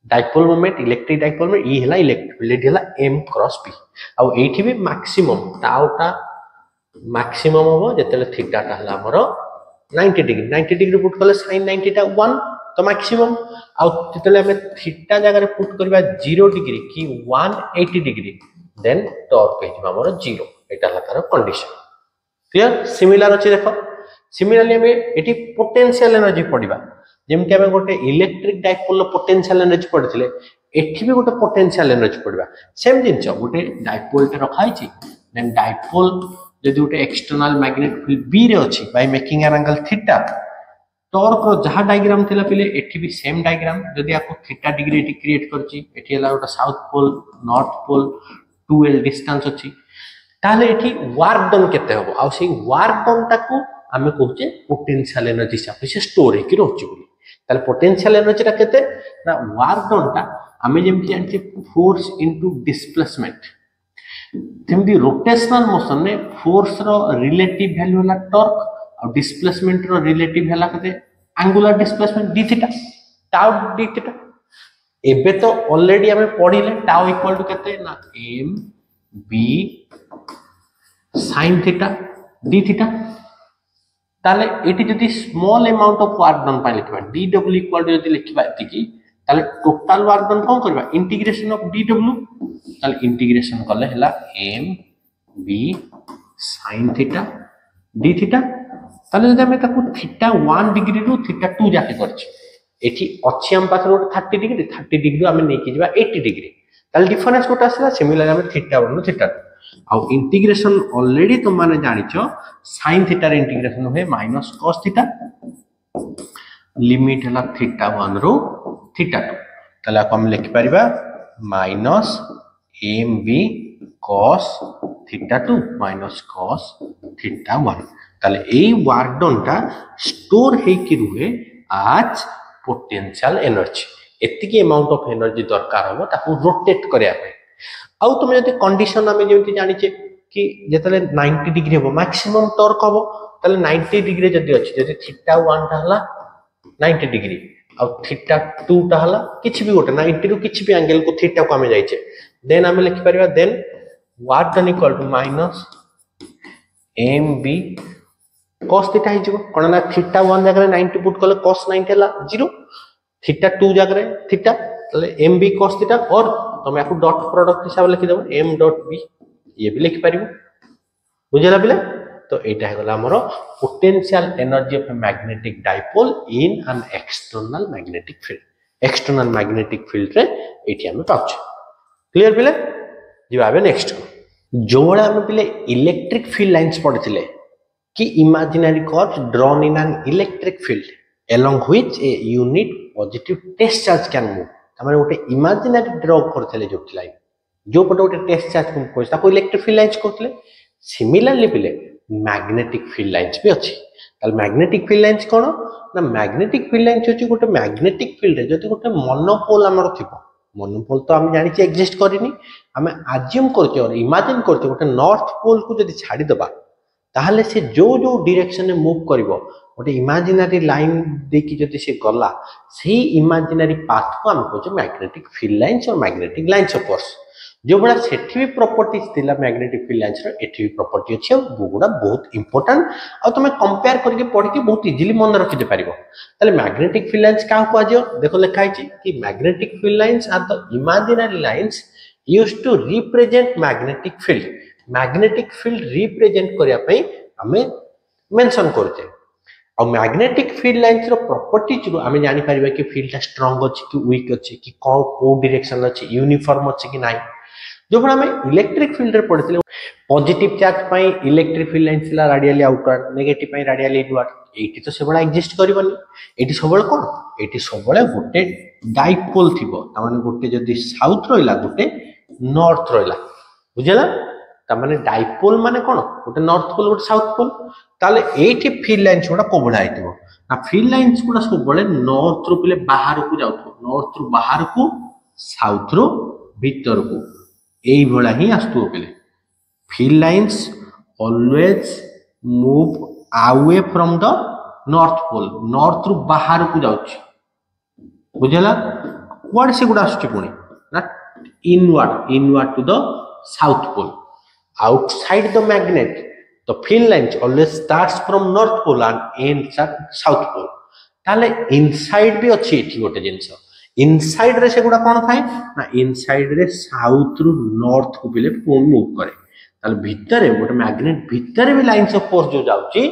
dipole moment electric dipole में e हला इलेक्ट्रिक फील्ड हला m क्रॉस p आ एठी भी मैक्सिमम टाउटा मैक्सिमम हो जेतेले थीटा ता हला हमर 90 डिग्री पुट करले sin 90 टा 1 तो मैक्सिमम आ जेतेले हमें थीटा जगह रे पुट करबा 0 डिग्री की 180 डिग्री देन टॉर्क हे जबा हमर 0 एटा हला तार कंडीशन क्लियर सिमिलर अछि देखो सिमिलरली हमें एठी पोटेंशियल एनर्जी पडिबा जेमति हमें गोटे इलेक्ट्रिक डाइपोल पोटेंशियल एनर्जी पडथिले एठी भी गोटे पोटेंशियल एनर्जी पडिबा सेम जिंस गोटे डाइपोल ते रखाई छि देन डाइपोल जदि गोटे एक्सटर्नल मैग्नेटिक फील्ड बी रे अछि by making an angle theta torque रो जहा डायग्राम थिला पिले एठी भी सेम डायग्राम जदि आपको थीटा डिग्री एठी क्रिएट करछि एठी हला गोटे south pole north pole 2l distance अछि ताले एठी वर्क डन केते होबो आ सेही वर्क डन ताकू हमें कहउचे पोटेंशियल एनर्जी से से स्टोर हे कि रहउछि बोली ताले पोटेंशियल एनर्जी ता केते ना वर्क डन ता हमें जेमति जानछि फोर्स इनटू डिस्प्लेसमेंट तेमदी रोटेशनल मोशन ने फोर्स रो रिलेटिव वैल्यू हला टॉर्क और डिस्प्लेसमेंट रो रिलेटिव हला कते angular displacement d theta tau d theta एबे तो ऑलरेडी हमें पढिले टाउ इक्वल टू केते ना m b sin theta d theta ताले एटी जदि small amount of work done पाइ लिखबा dw इक्वल टू जदि लिखबा एतिकी ताले टोटल वर्क डन कोन करबा इंटीग्रेशन ऑफ dw ताले इंटीग्रेशन करले हला m b sin theta d theta ताले जदि हमें ताकू थीटा 1 डिग्री रु थीटा 2 जाके करछि एठी अछि हम पाखर 30 डिग्री हमें नै कि जबा 80 डिग्री ताले डिफरेंस कोटा आसला सिमिलर हमें थीटा 1 थीटा 2 आ इंटीग्रेशन ऑलरेडी तुम माने जानिछो sin थीटा रे इंटीग्रेशन होय माइनस cos थीटा लिमिट हला थीटा 1 रो थीटा 2 ताले हम लिखि परिबा minus mb cos theta 2 minus cos theta 1 ताले एई वर्क डन ता स्टोर हे कि रुहे आज पोटेंशियल एनर्जी एतिकी अमाउंट ऑफ एनर्जी दरकार हो ताकू रोटेट करिया पे आउ तुम जति कंडीशन हमें जेमति जानि छे कि जेतले 90 डिग्री हो मैक्सिमम टॉर्क हो ताले 90 डिग्री जदी अछि जदी थीटा 1 टा हला 90 डिग्री आ थीटा 2 टा हला किछि भी गोटे 90 रु किछि भी एंगल को थीटा को हमें जाइछे देन हमें लिखि परिबा then what done equal to minus mb cos theta hi जको कोन ना थीटा 1 जगह 90 पुट करले cos 90 हला 0 थीटा 2 जगह थीटा ताले mb cos थीटा और तुम याकू डॉट प्रोडक्ट हिसाब लिखि देबो m डॉट b ये भी लिखि परिबो बुझला पिले तो एटा है गला हमरो potential energy of a magnetic dipole in an external magnetic field रे एटी हम पाउछ क्लियर पिले जिबाबे नेक्स्ट जोड़ा हम पिले इलेक्ट्रिक फील्ड लाइंस पढ़िथिले कि imaginary curve drawn in an electric field along which a unit positive test charge can move तमारे गोटे imaginary draw करथिले जोटी लाइन जो पटे गोटे टेस्ट चार्ज को कोइ ताको इलेक्ट्रिक फील्ड लाइंस कहथिले सिमिलरली पिले मैग्नेटिक फील्ड लाइंस भी अछि ताल मैग्नेटिक फील्ड लाइंस कोन ना मैग्नेटिक फील्ड लाइंस होची गोटे मैग्नेटिक फील्ड रे जति गोटे मोनोपोल हमर थिबो मोनोपोल तो हम जानि छि एग्जिस्ट करिनी हम अज्यूम करते और इमेजिन करते गोटे नॉर्थ पोल को जति छाडी दबा ताहले से जो जो डायरेक्शन में मूव करिवो गोटे इमेजिनरी लाइन देखि जति से गला सेही इमेजिनरी पाथ को हम कहछे मैग्नेटिक फील्ड लाइंस और मैग्नेटिक लाइंस ऑफ कोर्स जो बड़ा सेठी भी प्रॉपर्टीज थिला मैग्नेटिक फील्ड लाइंस रो एठी भी प्रॉपर्टी अछि बुगुडा बहुत इंपोर्टेंट आ तमे कंपेयर करके पढ़ के बहुत इजीली मन रखि दे पारिबो तले मैग्नेटिक फील्ड लाइंस का को आजो देखो लिखा है कि magnetic field lines are the imaginary lines used to represent magnetic field represent करिया पई हमें मेंशन करते और मैग्नेटिक फील्ड लाइंस रो प्रॉपर्टीज रो हमें जानि परिबा कि फील्ड स्ट्रांग अछि कि वीक अछि कि को डायरेक्शन अछि यूनिफॉर्म अछि कि नाही जो बड़ा हमें इलेक्ट्रिक फील्ड रे पढ़िथिले पॉजिटिव चार्ज पई इलेक्ट्रिक फील्ड लाइंस ला रेडियली आउटवर्ड नेगेटिव पई रेडियली इनवर्ड एटी तो सेबड़ा एग्जिस्ट करबनी एटी सबळे कोन एटी सबळे गोटे डाइपोल थिबो त माने गोटे जदी साउथ रहिला गोटे नॉर्थ रहिला बुझला त माने डाइपोल माने कोन गोटे नॉर्थ पोल गोटे साउथ पोल ताले एटी फील्ड लाइंस गुडा कोबडा आइतिबो ना फील्ड लाइंस गुडा सबळे नॉर्थ रो पिले बाहर को जाउथो नॉर्थ रो बाहर को साउथ रो भीतर को एई भला ही आस्तु पिले field lines always move away from the north रो बाहर को जाउछ बुझला कोड से गुडा आस्तु पुनी ना inward to the south pole outside the magnet the field lines always starts from north pole and ends at south pole ताले इनसाइड भी अछि एठी गोटे जिंस इनसाइड रे से गुडा कोन थाए ना इनसाइड रे साउथ रु नॉर्थ को बिले मूव करे ताले भीतर गोटे मैग्नेट भीतर भी लाइंस ऑफ फोर्स जो जाउची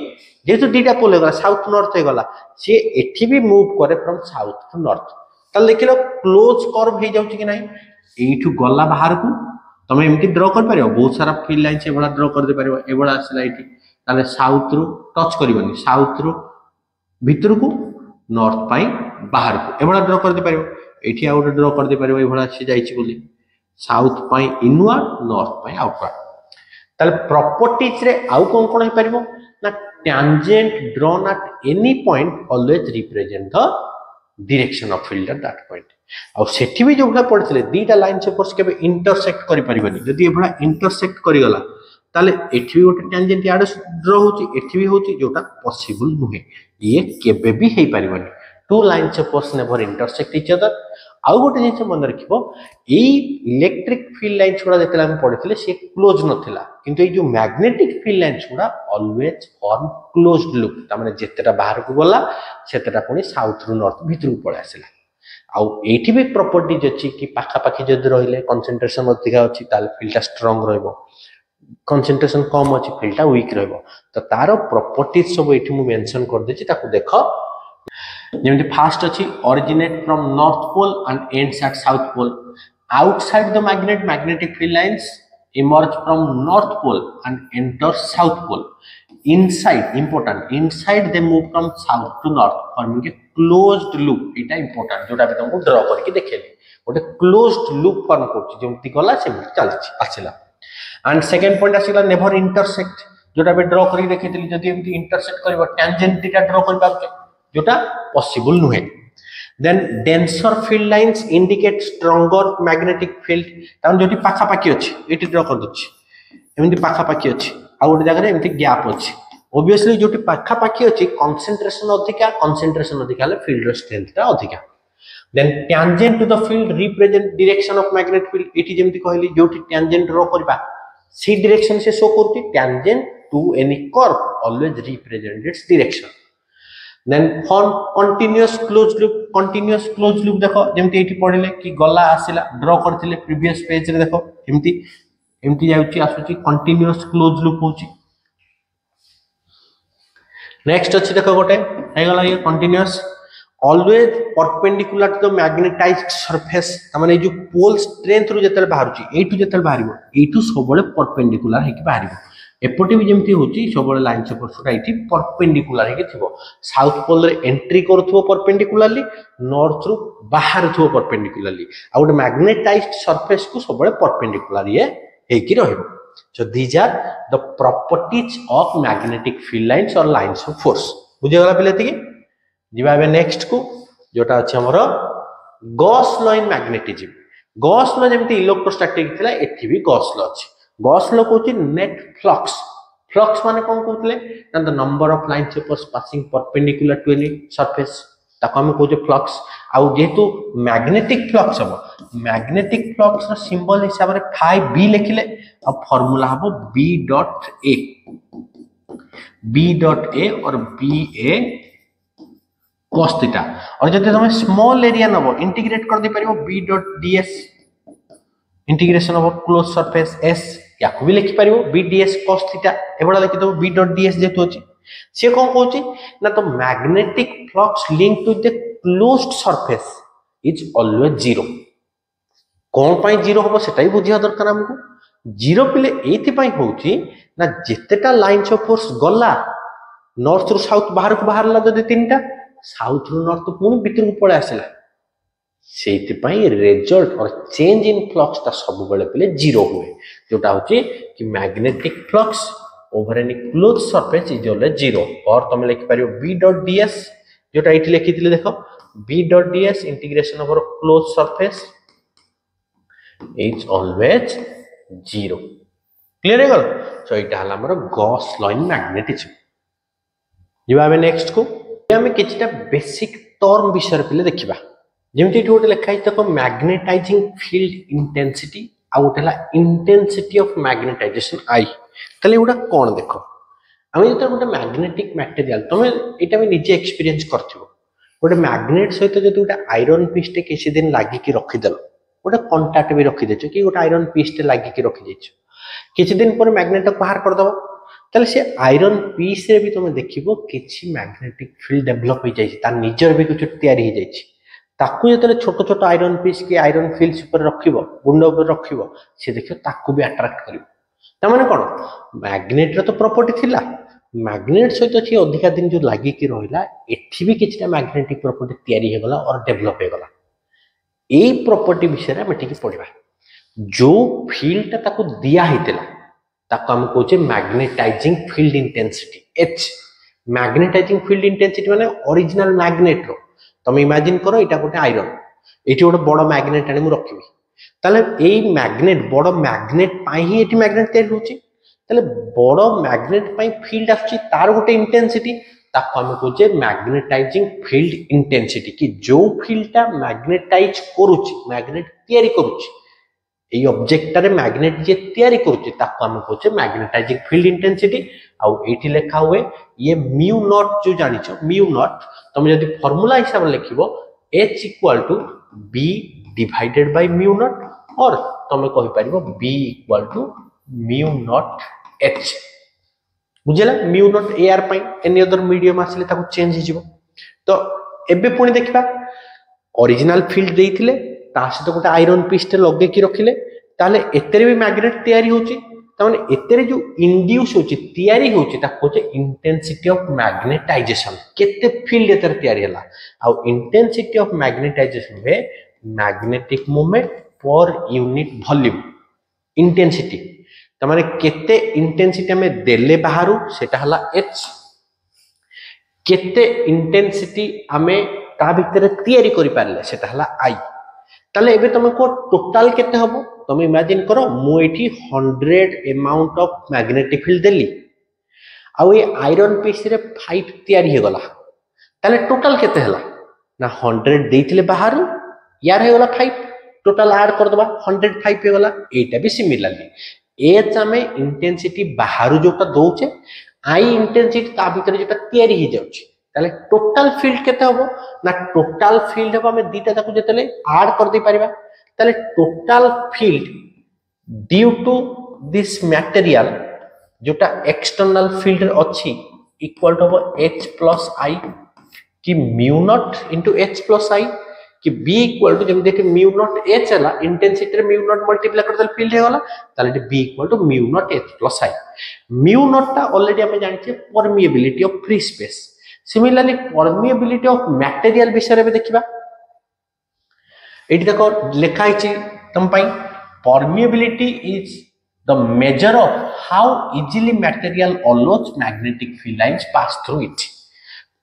जेतु दीटा पोल हेगला साउथ नॉर्थ हेगला से एठी भी मूव करे फ्रॉम साउथ टू नॉर्थ ताले देखिलो क्लोज कर्व हे जाउची कि नाही एठु गला बाहर को तमे एमती ड्रॉ कर पारियो बहुत सारा फील्ड लाइन से बड़ा ड्रॉ कर दे पारियो ए बड़ा आसला एठी ताले साउथ रु टच करिवनी साउथ रु भीतर को नॉर्थ पाई बाहर को ए बड़ा ड्रॉ कर दे पारियो एठी आउट ड्रॉ कर दे पारियो ए बड़ा से जाईची बोली साउथ पाई इनवर्ड नॉर्थ पाई आउटवर्ड ताले प्रॉपर्टीज रे आउ कोन कोन हे पारिबो ना tangent drawn at any point always represent the direction of field at that point आ सेठी भी जो पड़ते दीटा लाइन से फोर्स के इंटरसेक्ट करि परिबनी जदी एबडा इंटरसेक्ट करि गला ताले एठी गोटे टेंजेंट याड ड्रॉ होची एठी भी होची जोटा पॉसिबल नुहे ये केबे भी हे परिबनी टू लाइन से force never intersect each other आउ गोटे जिंस मन रखिबो ए इलेक्ट्रिक फील्ड लाइन छोड़ा जेतला हम पढ़िथिले से क्लोज नथिला किंतु ए जो मैग्नेटिक फील्ड लाइन छोड़ा ऑलवेज फॉर्म क्लोज्ड लूप ता माने जेतेटा बाहर को गला सेतेटा पुनी साउथ रु नॉर्थ भीतर को पळे आसिला आउ एठी भी प्रॉपर्टीज अछि कि पाखा पाखी जदी रहिले कंसंट्रेशन अधिका अछि ताल फील्डटा स्ट्रांग रहइबो कंसंट्रेशन कम अछि फील्डटा वीक रहइबो तो तारो प्रॉपर्टीज सब एठी मु मेंशन कर देछि ताको देखो जेमति फर्स्ट अछि originate from north pole and ends at south pole outside the magnetic field lines emerge from north pole and enter south pole inside important inside they move from south to north forming a closed loop eta important जोटा भी तुमको draw करके देखेली गोटे closed loop form करछि जेमति गला से चलछि आछिला एंड सेकंड पॉइंट आछिला नेवर इंटरसेक्ट जोटा भी ड्रा करके देखेतली जदी एमति इंटरसेक्ट करबो टेंजेंट थीटा ड्रा कर पाबे जोटा पॉसिबल नुहे then denser field lines indicate stronger magnetic field तान जोटी पाखा पाखी अछि एटी ड्रा कर दछि एमति पाखा पाखी अछि आ गोटे जगह रे एमति गैप अछि ऑब्वियसली जोटी पाखा पाखी अछि कंसंट्रेशन अधिका हेले फील्ड रो स्ट्रेंथ ता अधिका then tangent to the field represent direction of magnetic field एटी जेमति कहली जोटी tangent ड्रॉ करबा सी डायरेक्शन से शो करती tangent to any curve always represent its direction then form continuous closed loop देखो जेमति एटी पढिले कि गला आसिला ड्रॉ करथिले प्रीवियस पेज रे देखो एमती जाउची आसुची कंटीन्यूअस क्लोज लूप होची नेक्स्ट अछि देखो गोटे हे गला ये continuous always perpendicular to the magnetised surface तमाने जो पोल स्ट्रेंथ रु जतल बाहरुची एटू जतल बाहरिबो एटू सबले परपेंडिकुलर हेकि बाहरिबो एपटी भी जेमती होची सबले लाइन से परसुटा एटी परपेंडिकुलर हेकि थिबो साउथ पोल रे एंट्री करथबो परपेंडिकुलरली नॉर्थ रु बाहर थबो परपेंडिकुलरली आ गोटे मैग्नेटाइज्ड सरफेस को सबले परपेंडिकुलर ये हेकि रहइबो so these are the properties of magnetic field lines or lines of force बुझे गला पिले तिके जिबा बे नेक्स्ट को जोटा अछि हमरो Gauss law in magnetism Gauss law जेमति इलेक्ट्रोस्टैटिक थिला एठी भी गॉस लॉ अछि गॉस लॉ कोची नेट फ्लक्स माने कोन कहतले ना the number of lines of force passing perpendicular to any surface ताको हम कहू फ्लक्स आउ जेतु मैग्नेटिक फ्लक्स हम मैग्नेटिक फ्लक्स रो सिंबल हिसाब रे 5b लिखले अब फार्मूला हबो b.a और ba cos थीटा और जदि हम स्मॉल एरिया नबो इंटीग्रेट कर दे परिबो b.ds integration of close surface s या को भी लिखि परिबो b.ds cos थीटा एबडा लिखि दो b.ds जेतु अछि से कोन कहूची ना तो magnetic flux link to the closed surface is always zero कोन पई जीरो होबो सेटाई बुझिया दरकार हमको जीरो पिले एथि पई होची ना जेतेटा लाइन्स ऑफ फोर्स गला नॉर्थ रु साउथ बाहर को बाहरला जदि तीनटा साउथ रु नॉर्थ पुनी भीतर को पळे आसेला सेति पई रिजल्ट और चेंज इन फ्लक्स ता सब बेले पिले जीरो हुए जोटा होची कि magnetic flux over any close surface is always zero और तुम लिखि पारियो b.ds जोटा एठी लिखि दिले देखो b.ds integration over close surface is always zero clear है गल सो इटा हला हमर गॉस लॉ इन मैग्नेटिज्म जिबा बे नेक्स्ट को हम किछटा बेसिक टर्म विषय पे देखिबा जेमति एठी गोटे लिखा है तो मैग्नेटाइजिंग फील्ड इंटेंसिटी आ गोटेला इंटेंसिटी ऑफ मैग्नेटाइजेशन आई तले उडा कोन देखो आमे जतो गोटे मैग्नेटिक मटेरियल तमे एटा में निजे एक्सपीरियंस करथिबो गोटे मैग्नेट सहित जतो गोटे आयरन पीस टे किछि दिन लागि कि रखि देलो गोटे कांटेक्ट भी रखि देछो कि गोटे आयरन पीस टे लागि कि रखि देछो किछि दिन पर मैग्नेट बाहर कर दबो तले से आयरन पीस रे भी तुम देखिबो किछि मैग्नेटिक फील्ड डेवलप हो जाई ता निजर भी कुछ तयारी हो जाई ताकू जतले छोट छोट आयरन पीस के आयरन फील्ड्स ऊपर रखिबो गुंड ऊपर रखिबो से देखियो ताकू भी अट्रैक्ट करिवो ता माने कोन मैग्नेट रो तो प्रॉपर्टी थिला मैग्नेट सहित छी अधिका दिन जो लागि कि रहिला एठी भी किछटा मैग्नेटिक प्रॉपर्टी तयारी हे गला और डेवलप हे गला एई प्रॉपर्टी विषय में ठीक पढिबा जो फील्ड ता ताकू दिया हितला ताको हम कहूचे magnetising field intensity h magnetising field intensity माने ओरिजिनल मैग्नेट रो तुम इमेजिन करो एटा गोटे आयरन एठी गोटे बड़ मैग्नेट आनी मु रखिबी ताले एई मैग्नेट बड़ मैग्नेट पाई ही एठी मैग्नेट तयार होची ताले बड़ मैग्नेट पाई फील्ड आछी तार गोटे इंटेंसिटी ताको हम कहूचे मैग्नेटाइजिंग फील्ड इंटेंसिटी कि जो फील्डटा मैग्नेटाइज करूची मैग्नेट तयारी करूची एई ऑब्जेक्ट रे मैग्नेट जे तयारी करूची ताको हम कहूचे मैग्नेटाइजिंग फील्ड इंटेंसिटी आ एठी लिखा हुए ये म्यू नॉट जो जानिछो म्यू नॉट तुम यदि फार्मूला हिसाब लिखिबो h equal to b divided by mu naught और तुम कहि परिबो b equal to mu naught h बुझला म्यू नॉट air पई एनी अदर मीडियम आसले ताको चेंज हो जिवो तो एबे पुनी देखिबा ओरिजिनल फील्ड देइथिले ता से तो गोटे आयरन पीस टे लगे कि रखिले ताले एतेरे भी मैग्नेट तयारी होची ताने एतेरे जो इंड्यूस होची तयारी होची ता कोचे इंटेंसिटी ऑफ मैग्नेटाइजेशन केते फील्ड एतेरे तयारी हला आ इंटेंसिटी ऑफ मैग्नेटाइजेशन वे magnetic moment per unit volume intensity त माने केते इंटेंसिटी में देले बाहरु सेटा हला h केते इंटेंसिटी हमें ता भीतर तयारी करि पारले सेटा हला i ताले एबे तुमको टोटल केते हबो तुम इमेजिन करो मु एठी 100 अमाउंट ऑफ मैग्नेटिक फील्ड देली आउ ये आयरन पीस रे 5 तैयारी हे गला ताले टोटल केते हला ना 100 देइथिले बाहर यार हे गला 5 टोटल ऐड कर दबा 105 हे गला एटा भी सिमिलरली एच आमे इंटेंसिटी बाहर जोटा दउचे आई इंटेंसिटी ता भीतर जोटा तैयारी हे जाउची ताले टोटल फील्ड केते होबो ना टोटल फील्ड होबो हमें दीटा ताकू जेतले ऐड कर दे परिबा ताले total field due to this material जोटा एक्सटर्नल फील्ड अच्छी इक्वल टू होबो h प्लस i कि mu naught into h plus i कि b इक्वल टू जब देखे म्यू नॉट h हला इंटेंसिटी रे म्यू नॉट मल्टीप्लाई कर दल फील्ड हे गला ताले b equal to mu naught h plus i mu naught ता ऑलरेडी हमें जानि छे permeability of free space similarly permeability of material विषय रे देखिबा एटी देखो लिखा हिची तम पई permeability is the measure of how easily material allows magnetic field lines pass through it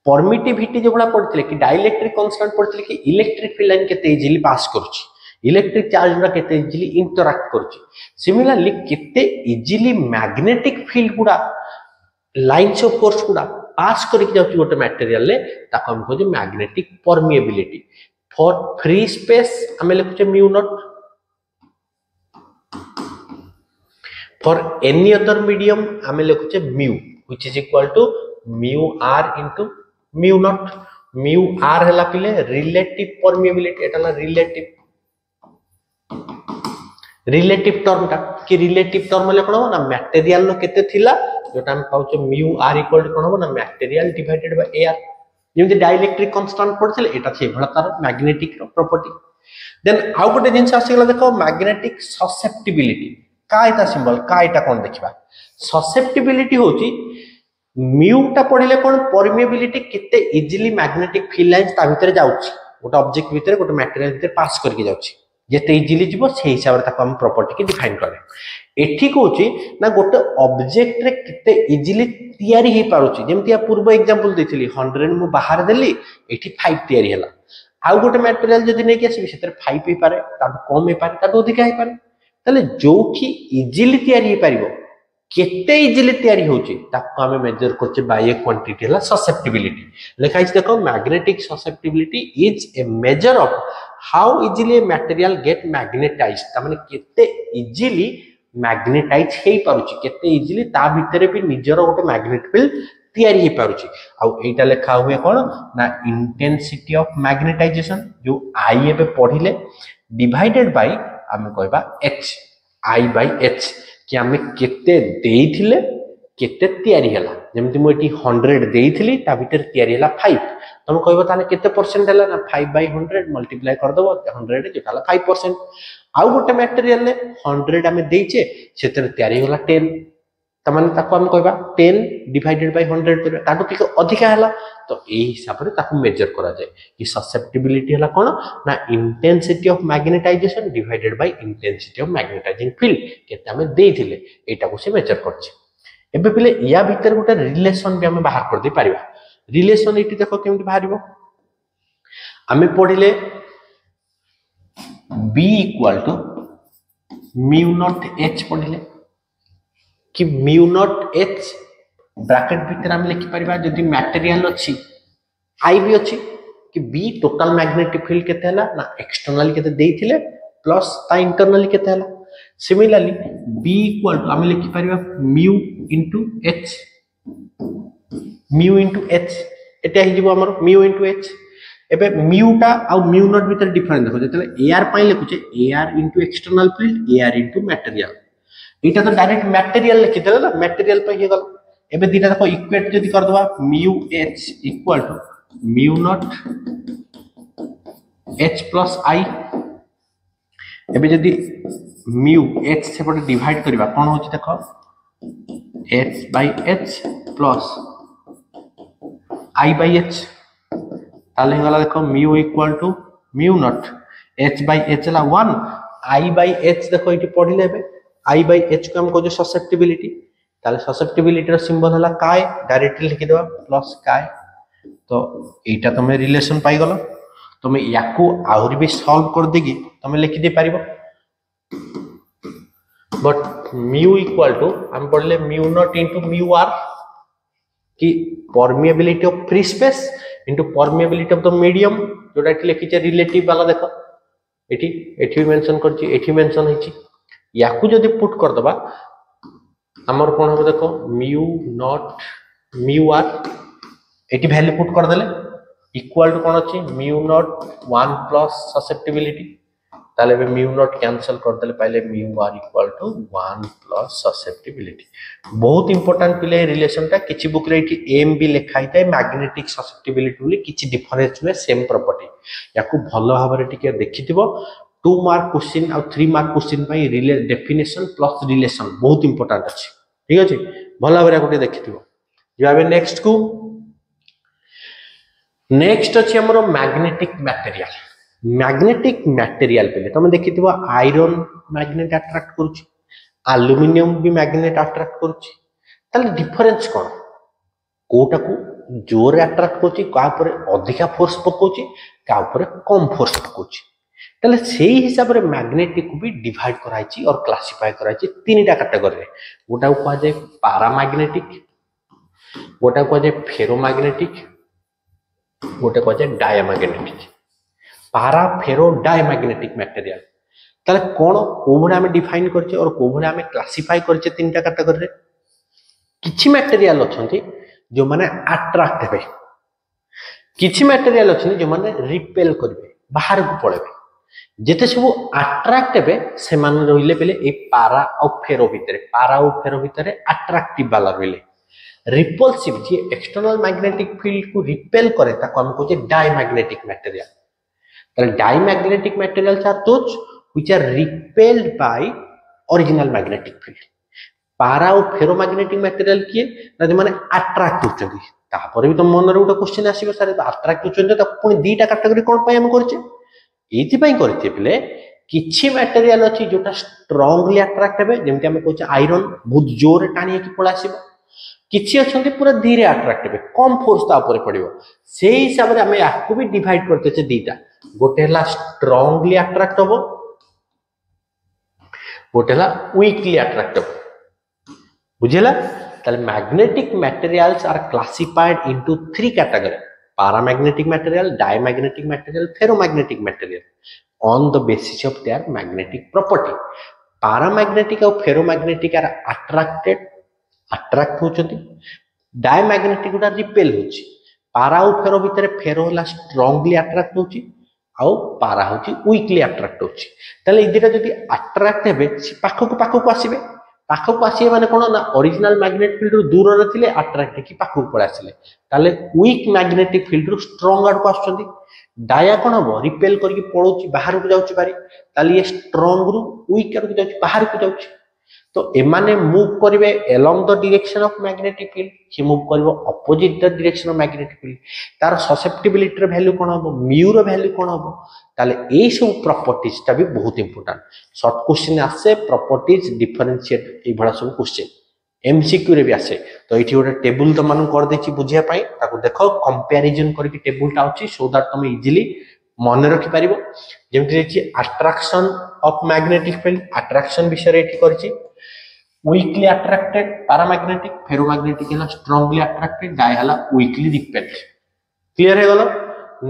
permittivity जोगुडा पड़थिले कि डाइलेक्ट्रिक कांस्टेंट पड़थिले कि इलेक्ट्रिक फील्ड लाइन केते इजीली पास करूची इलेक्ट्रिक चार्ज गुडा केते इजीली इंटरैक्ट करूची सिमिलरली केते इजीली मैग्नेटिक फील्ड गुडा लाइंस ऑफ फोर्स गुडा पास करि जाउची गोटे मटेरियल ले ताको हम कहू magnetic permeability for free space हमें लिखुचे mu naught for any other medium हमें लिखुचे mu which is equal to mu r into mu naught mu r हला पिले relative permeability एटाला relative term टा कि relative term ले कोन हो ना मटेरियल नो केते थिला जोटा हम पाउचे mu r equal to कोन हो ना मटेरियल डिवाइडेड बाय air जेमति डाइलेक्ट्रिक कांस्टेंट पड़छले एटा छे भला तार मैग्नेटिक प्रॉपर्टी देन आउ गोटे जिंस आसीगला देखो मैग्नेटिक ससेप्टिबिलिटी काइटा सिंबल काइटा कोन देखिबा ससेप्टिबिलिटी होची म्यू टा पढिले कोन परमिएबिलिटी केते इजीली मैग्नेटिक फील्ड लाइंस ता भीतर जाउची गोटे ऑब्जेक्ट भीतर गोटे मटेरियल भीतर पास करके जाउची जेते इजीली जिवो से हिसाब रे ताको हम प्रॉपर्टी के डिफाइन करे एठी कोची ना गोटे ऑब्जेक्ट रे केते इजीली तयारी हे पारुची जेमति आ पूर्व एग्जांपल देथिली 100 मु बाहर देली एठी 5 तयारी हला आउ गोटे मटेरियल जदी नै के आसी सेतर 5 हे पारे ता कम हे पारे ता अधिक हे पारे तले जो कि इजीली तयारी हे परिबो केते इजीली तयारी होची ताको हमें मेजर करचे बाय ए क्वांटिटी हला ससेप्टिबिलिटी लिखाइछ देखो magnetic susceptibility is a measure of how easily a material get magnetized ता माने केते इजीली मैग्नेटाइज हे पारुची केते इजीली ता भीतर भी निजर गोटे मैग्नेट फील्ड तयारी हे पारुची आ एटा लिखा हुए कोन ना इंटेंसिटी ऑफ मैग्नेटाइजेशन जो आई एबे पढिले डिवाइडेड बाय आमे कहबा h i by h कि आमे केते देइथिले केते तयारी हला जेमति मो एटी 100 देइथिली ता भीतर तयारी हला 5 तम कहबो ताने केते परसेंट हला ना 5 by 100 मल्टीप्लाई कर दबो 100 जेटा हला 5% आउ गोटे मटेरियल ले 100 आमे देइचे सेतर तयारी हला 10 तमाने ताको हम कहबा 10 डिवाइडेड बाय 100 करबा ताटो टिक अधिका हला तो ए हिसाब रे ताको मेजर करा जाय कि ससेप्टिबिलिटी हला कोन ना intensity of magnetization divided by intensity of magnetizing field केते हमें देइथिले एटा को से मेजर करछि एबे पिले या भीतर गोटे रिलेशन भी हमें बाहर कर दे परिबा रिलेशन एटी देखो केमति बाहरिबो हमें पढिले b equal to mu naught h पढिले कि म्यू नॉट h ब्रैकेट भीतर हम लिखि परिबा जदी मटेरियल अछि i भी अछि कि b टोटल मैग्नेटिक फील्ड केते हला ना एक्सटर्नली केते देइथिले प्लस ता इंटरनली केते हला सिमिलरली b इक्वल टू हम लिखि परिबा म्यू इनटू h एटा हि जिवो हमर म्यू इनटू h एबे म्यू टा आ म्यू नॉट भीतर डिफरेंस देखो जतले ar पई लिखुचे ar into external field ar into material एटा तो डायरेक्ट मटेरियल लिखि देला ना मटेरियल पे हे गल एबे दीटा देखो इक्वेट जदी कर दबा mu h equal to mu naught h plus i एबे जदी म्यू h से पटे डिवाइड करबा कोन होची देखो h by h plus i by h ताले गला देखो mu equal to mu naught h by h ला 1 i बाय h देखो इटी पढिले बे i बाय h को हम को जो ससेप्टिबिलिटी ताले ससेप्टिबिलिटी रो सिंबल हला काय डायरेक्टली लिखि देबा प्लस काय तो एटा तमे रिलेशन पाई गलो तमे याकू आउरी भी सॉल्व कर देगी तमे लिखि दे पारिबो बट म्यू इक्वल टू हम पढले mu naught into mu R कि permeability of free space into permeability of the medium जोटा कि लिखिचे रिलेटिव वाला देखो एठी एठी मेंशन करछि एठी मेंशन हिची याकू जदी पुट कर दबा हमर कोन हो देखो म्यू नॉट म्यू आर एठी वैल्यू पुट कर देले इक्वल टू कोन अछि म्यू नॉट 1 प्लस ससेप्टिबिलिटी ताले बे म्यू नॉट कैंसिल कर देले पहले mu are equal to 1 plus susceptibility बहुत इंपोर्टेंट पिले रिलेशन टा किछि बुक रे एठी एम भी लिखाई थाए मैग्नेटिक ससेप्टिबिलिटी बोली किछि डिफरेंस हुए सेम प्रॉपर्टी याकू भलो भाबरे टिके देखिथिबो 2 मार्क क्वेश्चन और 3 मार्क क्वेश्चन पई डेफिनेशन प्लस रिलेशन बहुत इंपोर्टेंट अछि ठीक अछि भलो भाबरे कोटे देखिथिबो जाबे नेक्स्ट को नेक्स्ट अछि हमरो मैग्नेटिक मटेरियल पे तुम देखिथिबो आयरन मैग्नेट अट्रैक्ट करूछि एल्युमिनियम भी मैग्नेट अट्रैक्ट करूछि ताले डिफरेंस कोन कोटा को जोर अट्रैक्ट करूछि का ऊपर अधिका फोर्स पकोछि का ऊपर कम फोर्स पकोछि ताले सेही हिसाब रे मैग्नेटिक को भी डिवाइड कराइछि और क्लासिफाई कराइछि तीनटा कैटेगरी रे गोटा को कहा जाय पैरामैग्नेटिक गोटा को कहा जाय फेरोमैग्नेटिक गोटे कह जाए डायमैग्नेटिक पारा फेरो डायमैग्नेटिक मटेरियल ताले कोन को भले हम डिफाइन करछे और को भले हम क्लासिफाई करछे तीनटा कैटेगरी रे किछि मटेरियल अछंती जो माने अट्रैक्ट हेबे किछि मटेरियल अछंती जो माने रिपेल करबे बाहर को पळेबे जेते सब अट्रैक्ट हेबे से मान रहिले पले ए पारा और फेरो भितरे अट्रैक्टिव वाला रहिले रिपल्सिव जी एक्सटर्नल मैग्नेटिक फील्ड को रिपेल करे ताको हम कहते डायमैग्नेटिक मटेरियल ताले diamagnetic materials are those which are repelled by original magnetic field पारा और फेरोमैग्नेटिक मटेरियल किए ना माने अट्रैक्ट होचंदी तापर भी तो मन रे उटा क्वेश्चन आसीबो सर अट्रैक्ट होचंदी त पुनी दीटा कैटेगरी कोन पय हम करछे एथि पय करछे पले किछि मटेरियल अछि जोटा स्ट्रांगली अट्रैक्ट हेबे जेमति हम कहछे आयरन बहुत जोर टाणी के पळा आसीबो किछि अछंती पूरा धीरे अट्रैक्ट हेबे कम फोर्स ता ऊपर पड़िबो सेही हिसाब रे हम याकू भी डिवाइड करते छे दीटा गोटे हला स्ट्रांगली अट्रैक्ट होबो गोटे हला वीकली अट्रैक्ट होबो बुझिला ताले magnetic materials are classified into 3 category paramagnetic material diamagnetic material ferromagnetic material on the basis of their magnetic property paramagnetic और फेरोमैग्नेटिक आर अट्रैक्ट होचंती डायमैग्नेटिक गुडा रिपेल होची पारा और फेरो भितरे फेरो हला स्ट्रांगली अट्रैक्ट होची आउ पारा होची वीकली अट्रैक्ट होची तले इदिटा जदी अट्रैक्ट हेबे पाखो को आसीबे माने कोन ना ओरिजिनल मैग्नेटिक फील्ड रो दूर रे थिले अट्रैक्ट की पाखो पळे आसीले तले वीक मैग्नेटिक फील्ड रो स्ट्रांग आड को आछंती डाया कोन हो रिपेल करके पळोची बाहर को जाउची बारी तले ये स्ट्रांग रो वीक आड को जाउची बाहर को जाउची तो एमाने मूव करिवे along the direction of magnetic field हि मूव करबो opposite the direction of magnetic field तार ससेप्टिबिलिटी रे वैल्यू कोन हो म्यू रो वैल्यू कोन हो ताले ए सब प्रॉपर्टीज ता भी बहुत इंपोर्टेंट शॉर्ट क्वेश्चन आसे प्रॉपर्टीज डिफरेंशिएट ए बडा सब क्वेश्चन एमसीक्यू रे भी आसे तो एठी ओटा टेबल तो मानु कर देछि बुझिया पाई ताको देखो कंपैरिजन करके टेबल टा अछि सो दैट तुम इजीली मन रखि पारिबो जेमति रेछि attraction of magnetic field attraction विषय एठी करछि weakly attracted paramagnetic ferromagnetic है strongly attracted डाय है weakly repelled clear है गलो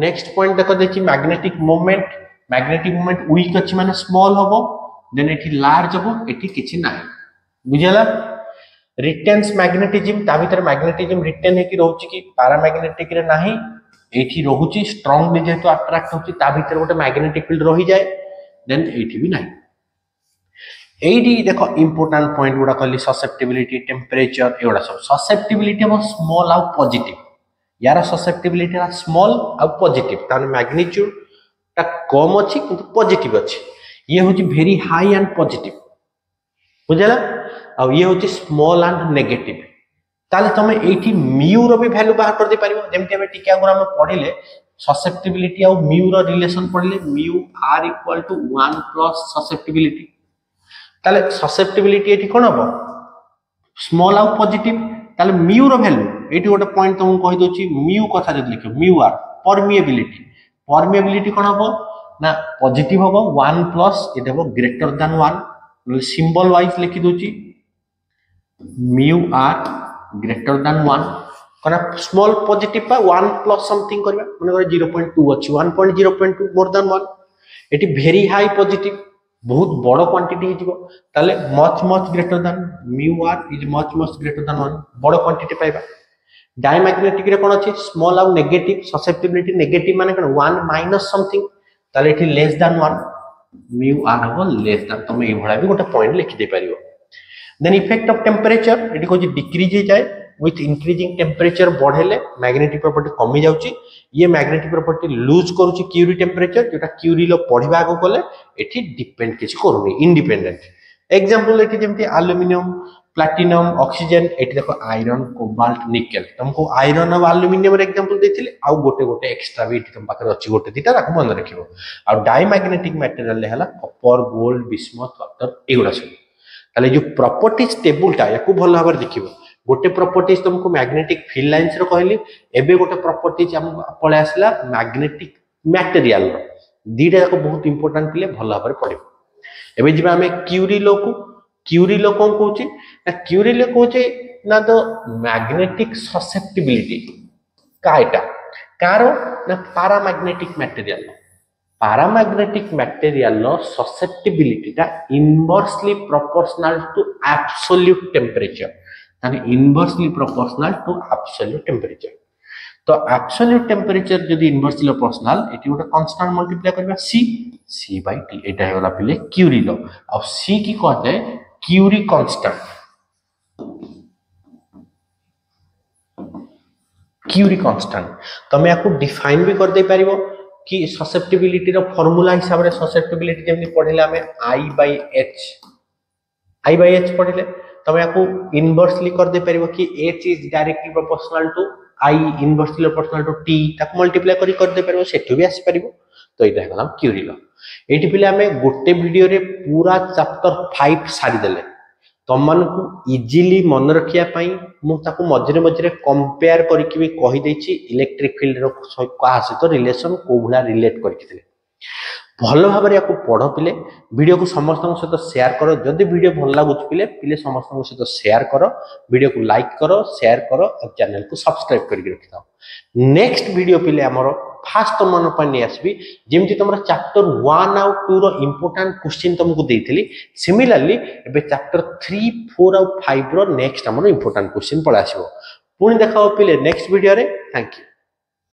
next point देखो देखि magnetic moment weak अछि माने small होबो देन एठी large होबो एठी किछि नाही बुझियला retains magnetism ता भीतर magnetism retain है कि रहउछि कि paramagnetic रे नाही एठी रहउछि strongly जेतो attract होछि ता भीतर गोटे magnetic field रहि जाय देन एठी भी नाही एडी देखो इंपोर्टेंट पॉइंट गुडा कहली ससेप्टिबिलिटी टेम्परेचर एगुडा सब ससेप्टिबिलिटी हम स्मॉल आउ पॉजिटिव यार ससेप्टिबिलिटी रा स्मॉल आउ पॉजिटिव ताने मैग्नीट्यूड ता कम अछि किंतु पॉजिटिव अछि ये होची वेरी हाई एंड पॉजिटिव बुझला आ ये होची स्मॉल एंड नेगेटिव ताले तमे एठी म्यू रो भी वैल्यू बाहर कर दे परिबो जेमति हम टिका गुरा हम पढिले ससेप्टिबिलिटी आउ म्यू रो रिलेशन पढिले mu are equal to 1 plus susceptibility ताले ससेप्टिबिलिटी एठी कोन हो स्मॉल आउ पॉजिटिव ताले म्यू रो वैल्यू एठी गोटे पॉइंट तुम कहि दोची म्यू कथा जद लिखो म्यू आर परमिएबिलिटी कोन हो ना पॉजिटिव हो 1 प्लस ए देबो ग्रेटर देन 1 सिंबल वाइज लिखि दोची म्यू आर ग्रेटर देन 1 कना स्मॉल पॉजिटिव पा 1 प्लस समथिंग करबा माने करे 0.2 अछि 1.0.2 मोर देन 1 एटी वेरी हाई पॉजिटिव बहुत बड़ क्वांटिटी हिजबो ताले much greater than mu r is much greater than 1 बड़ क्वांटिटी पाइबा डायमैग्नेटिक रे कोन अछि स्मॉल आउ नेगेटिव ससेप्टिबिलिटी नेगेटिव माने कोन 1 माइनस समथिंग ताले एटी लेस देन 1 म्यू आर हो लेस देन तमे ए भडा भी गोटे पॉइंट लिखि दे परियो देन इफेक्ट ऑफ टेम्परेचर एटी को डिक्रीज हो जाए with increasing temperature बढ़ेले मैग्नेटिक प्रॉपर्टी कमी जाउची ये मैग्नेटिक प्रॉपर्टी लूज करूची क्यूरी टेम्परेचर जोटा क्यूरी लो पढिबा को कोले एठी डिपेंड किछ करूनी इंडिपेंडेंट एग्जांपल एठी जेमति एल्युमिनियम प्लैटिनम ऑक्सीजन एठी देखो आयरन कोबाल्ट निकेल तुमको आयरन और एल्युमिनियम रे एग्जांपल देथिले आ गोटे एक्स्ट्रा भी तुम पाकर अछि गोटे दिटा ताको मन रखिबो आ डायमैग्नेटिक मटेरियल ले हला कॉपर गोल्ड बिस्मथ पत्थर एगुडा सब ताले जो प्रॉपर्टीज टेबल टा याकू भल भाबर देखिबो गोटे प्रॉपर्टीज तुमको मैग्नेटिक फील्ड लाइंस रो कहली एबे गोटे प्रॉपर्टीज हम पळे आसला मैग्नेटिक मटेरियल रो दीटा जाको बहुत इंपोर्टेंट पिले भल भाबर पडिबो एबे जिबा हमें क्यूरी लो कोन कहूची ना क्यूरी लो कहूची ना तो मैग्नेटिक ससेप्टिबिलिटी काइटा कारो ना पैरामैग्नेटिक मटेरियल लो ससेप्टिबिलिटी टा inversely proportional to absolute temperature inversely proportional to absolute temperature तो एब्सोल्यूट टेम्परेचर जदी इनवर्सली प्रोपोर्शनल एटी गोटे कांस्टेंट मल्टीप्लाई करबा c बाय t एटा हेला पिले क्यूरी लो आ c की कहते हैं क्यूरी कांस्टेंट तमे याकू डिफाइन भी कर दे परिबो कि ससेप्टिबिलिटी रो फार्मूला हिसाब रे ससेप्टिबिलिटी जेमि पढिले हमें I by h पढिले तब याकू इनवर्सली कर दे परिबो कि h is directly proportional to I inversely proportional to t ताक मल्टीप्लाई कर दे परिबो सेठु भी आसी परिबो तो इटा हला क्यूरी लो एटी पिले हमें गोटे वीडियो रे पूरा चैप्टर 5 सारी देले तमन को इजीली मन रखिया पई मु ताको मझरे कंपेयर करके भी कहि देछि इलेक्ट्रिक फील्ड रो का सहित रिलेशन को भला रिलेट करके भल भाव या पढ़ पिले वीडियो को समस्त सहित शेयर करो जदि वीडियो भल लगुच पिले समस्त सहित शेयर करो वीडियो को लाइक करो शेयर करो और चैनल को सब्सक्राइब करके रखि थाओ नेक्स्ट वीडियो पिले हमरो फास्ट मन पर नै आसबी जेमति तुमरा चैप्टर 1 और 2 रो इंपोर्टेंट क्वेश्चन तुमको देइथिली सिमिलरली एबे चैप्टर 3 4 और 5 रो नेक्स्ट हमरो इंपोर्टेंट क्वेश्चन पळा आसीबो पुणी देखाओ पिले नेक्स्ट वीडियो रे थैंक यू।